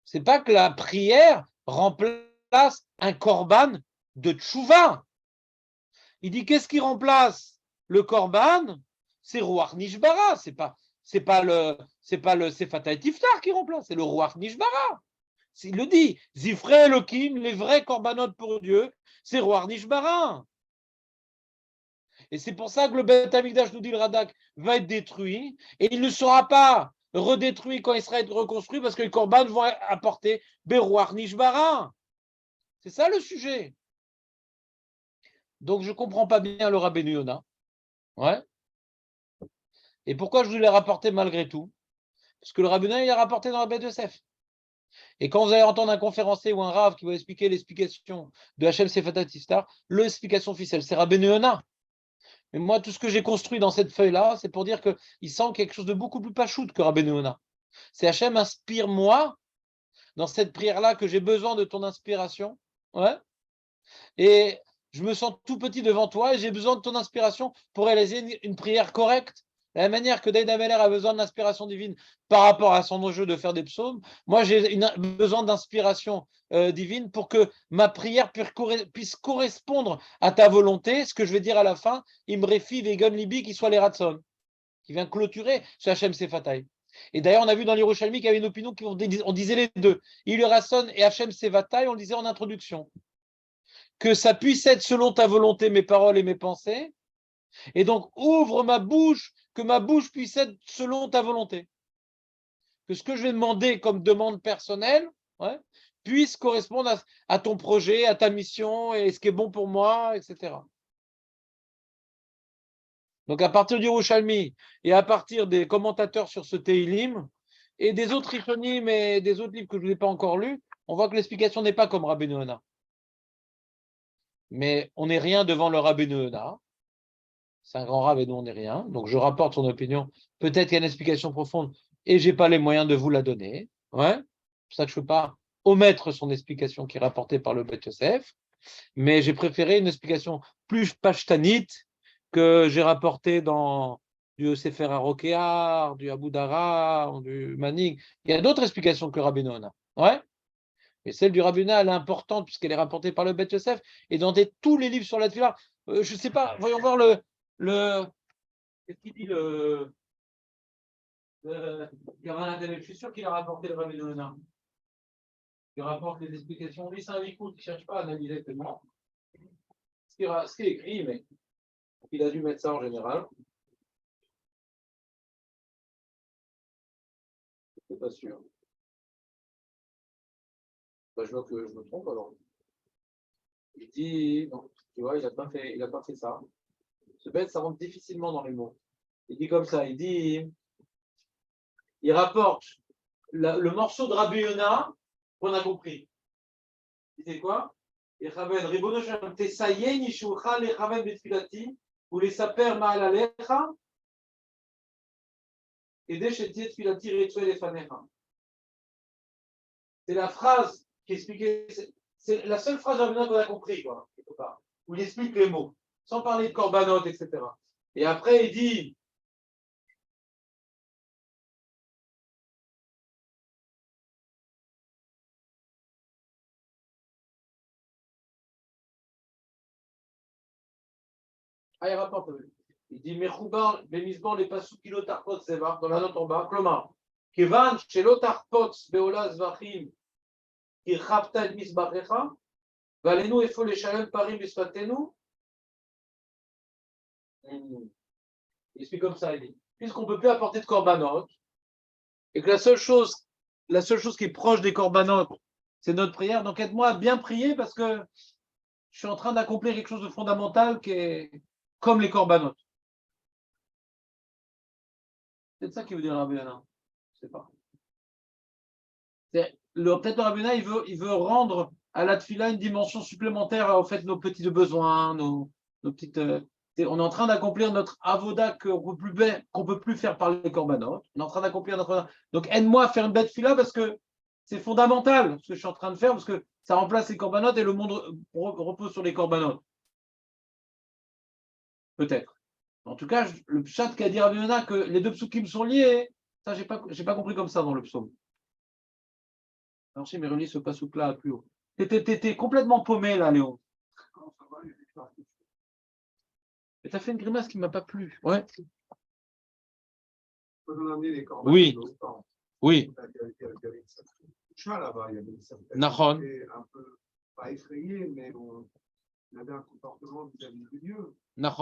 [SPEAKER 1] C'est pas que la prière remplace un korban de tchouva. Il dit qu'est-ce qui remplace le korban? C'est Ruach Nishbara. C'est pas le Sefata et Tiftar qui remplace, c'est le Ruach Nishbara. Il le dit, Zifre Elohim, les vrais korbanot pour Dieu, c'est Ruach Nishbara. Et c'est pour ça que le Beth Amikdash, nous dit le Radak, va être détruit et il ne sera pas redétruit quand il sera reconstruit parce que les korban vont apporter Berouach Nishbara. C'est ça le sujet. Donc je ne comprends pas bien le Rabbeinu Yonah. Ouais. Et pourquoi je vous l'ai rapporté malgré tout? Parce que le Rabbeinu Yonah, il a rapporté dans la Beth Yosef. Et quand vous allez entendre un conférencier ou un Rav qui va expliquer l'explication de Hachem Sefata Tiftar, l'explication officielle, c'est Rabbeinu Yonah. Mais moi, tout ce que j'ai construit dans cette feuille-là, c'est pour dire qu'il sent quelque chose de beaucoup plus pachoute que Rabbeinu Yonah. C'est Hachem, inspire-moi dans cette prière-là que j'ai besoin de ton inspiration. Ouais. Et je me sens tout petit devant toi et j'ai besoin de ton inspiration pour réaliser une prière correcte. De la manière que David Ameller a besoin d'inspiration divine par rapport à son enjeu de faire des psaumes, moi j'ai besoin d'inspiration divine pour que ma prière puisse correspondre à ta volonté. Ce que je vais dire à la fin, Imrefi Vegan Libi, qui soit les Ratson, qui vient clôturer ce Hachem Sefatai. Et d'ailleurs, on a vu dans l'Hiroshalmi qu'il y avait une opinion qui on disait les deux. Il Rasson et Hachem Sefatai, on le disait en introduction. Que ça puisse être selon ta volonté, mes paroles et mes pensées. Et donc, ouvre ma bouche, que ma bouche puisse être selon ta volonté. Que ce que je vais demander comme demande personnelle puisse correspondre à ton projet, à ta mission, et ce qui est bon pour moi, etc. Donc, à partir du Yerushalmi et à partir des commentateurs sur ce Teilim, et des autres Rishonim et des autres livres que je n'ai pas encore lus, on voit que l'explication n'est pas comme Rabbeinu Yonah. Mais on n'est rien devant le Rabbeinu Yonah. C'est un grand rave et nous, on n'est rien. Donc, je rapporte son opinion. Peut-être qu'il y a une explication profonde et je n'ai pas les moyens de vous la donner. Ouais. C'est pour ça que je ne peux pas omettre son explication qui est rapportée par le Beth Yosef. Mais j'ai préféré une explication plus pashtanite que j'ai rapportée dans du Sefer HaRokear, du Abu Dara, du Manig. Il y a d'autres explications que Rabbi Yonah. Ouais. Et celle du Rabbi Yonah, elle est importante puisqu'elle est rapportée par le Beth Yosef et dans tous les livres sur la Tefila. Je ne sais pas, voyons voir qu'est-ce qu'il dit je suis sûr qu'il a rapporté le Rabbi Yonah. Il rapporte les explications. Lui, c'est un écoute, il ne cherche pas à analyser tellement. Ce qui est écrit, mais il a dû mettre ça en général. Je ne suis pas sûr. Je vois que je me trompe alors. Il dit, non, tu vois, il n'a pas fait ça. Ce bête, ça rentre difficilement dans les mots. Il dit comme ça, il rapporte le morceau de Rabbi Yona qu'on a compris. Il dit quoi? Ribono Shalom, Tesayen Yishucha Lechaven Betfilati, ou les saper Ma'al Alecha, et Deshetie Tfilati Retsuel Efanecha. C'est la phrase qui expliquait, c'est la seule phrase de Rabbi Yona qu'on a compris, quoi, quelque part, où il explique les mots, sans parler de korbanot, etc. Et après, il dit, il rapporte, il dit, Mechoubar, Bemisban, les Pasukilo Tarpot Zevar, dans la note en bas, Klomar, Kevan, Shelo Tarpot, Beola Zvachim, qui Chapta et Misbarecha, Valenu, il faut les Shalem Parim Bisfatenu. Il explique comme ça, il dit, puisqu'on ne peut plus apporter de korbanot, et que la seule chose qui est proche des korbanot, c'est notre prière, donc aide-moi à bien prier parce que je suis en train d'accomplir quelque chose de fondamental qui est comme les korbanot. C'est ça qu'il veut dire Rabbi Yona. Je ne sais pas. Peut-être Rabbi Yona, il veut rendre à la tfila une dimension supplémentaire au fait nos petits besoins, nos petites. On est en train d'accomplir notre avoda qu'on ne peut plus faire par les korbanot. On est en train d'accomplir notre. Donc aide-moi à faire une bête tfila parce que c'est fondamental ce que je suis en train de faire parce que ça remplace les korbanot et le monde repose sur les korbanot. Peut-être. En tout cas, le pshat qu'a dit Rabbi Yona que les deux psukim sont liés, ça j'ai pas compris comme ça dans le psaume. Alors si, mais relis ce pasouk-là plus haut. T'étais complètement paumé là, Léon. Mais t'as fait une grimace qui ne m'a pas plu. Ouais. Oui. Oui. Nahon.
[SPEAKER 4] Un peu, pas effrayé, mais on avait un comportement vis-à-vis de Dieu.
[SPEAKER 1] Nahon.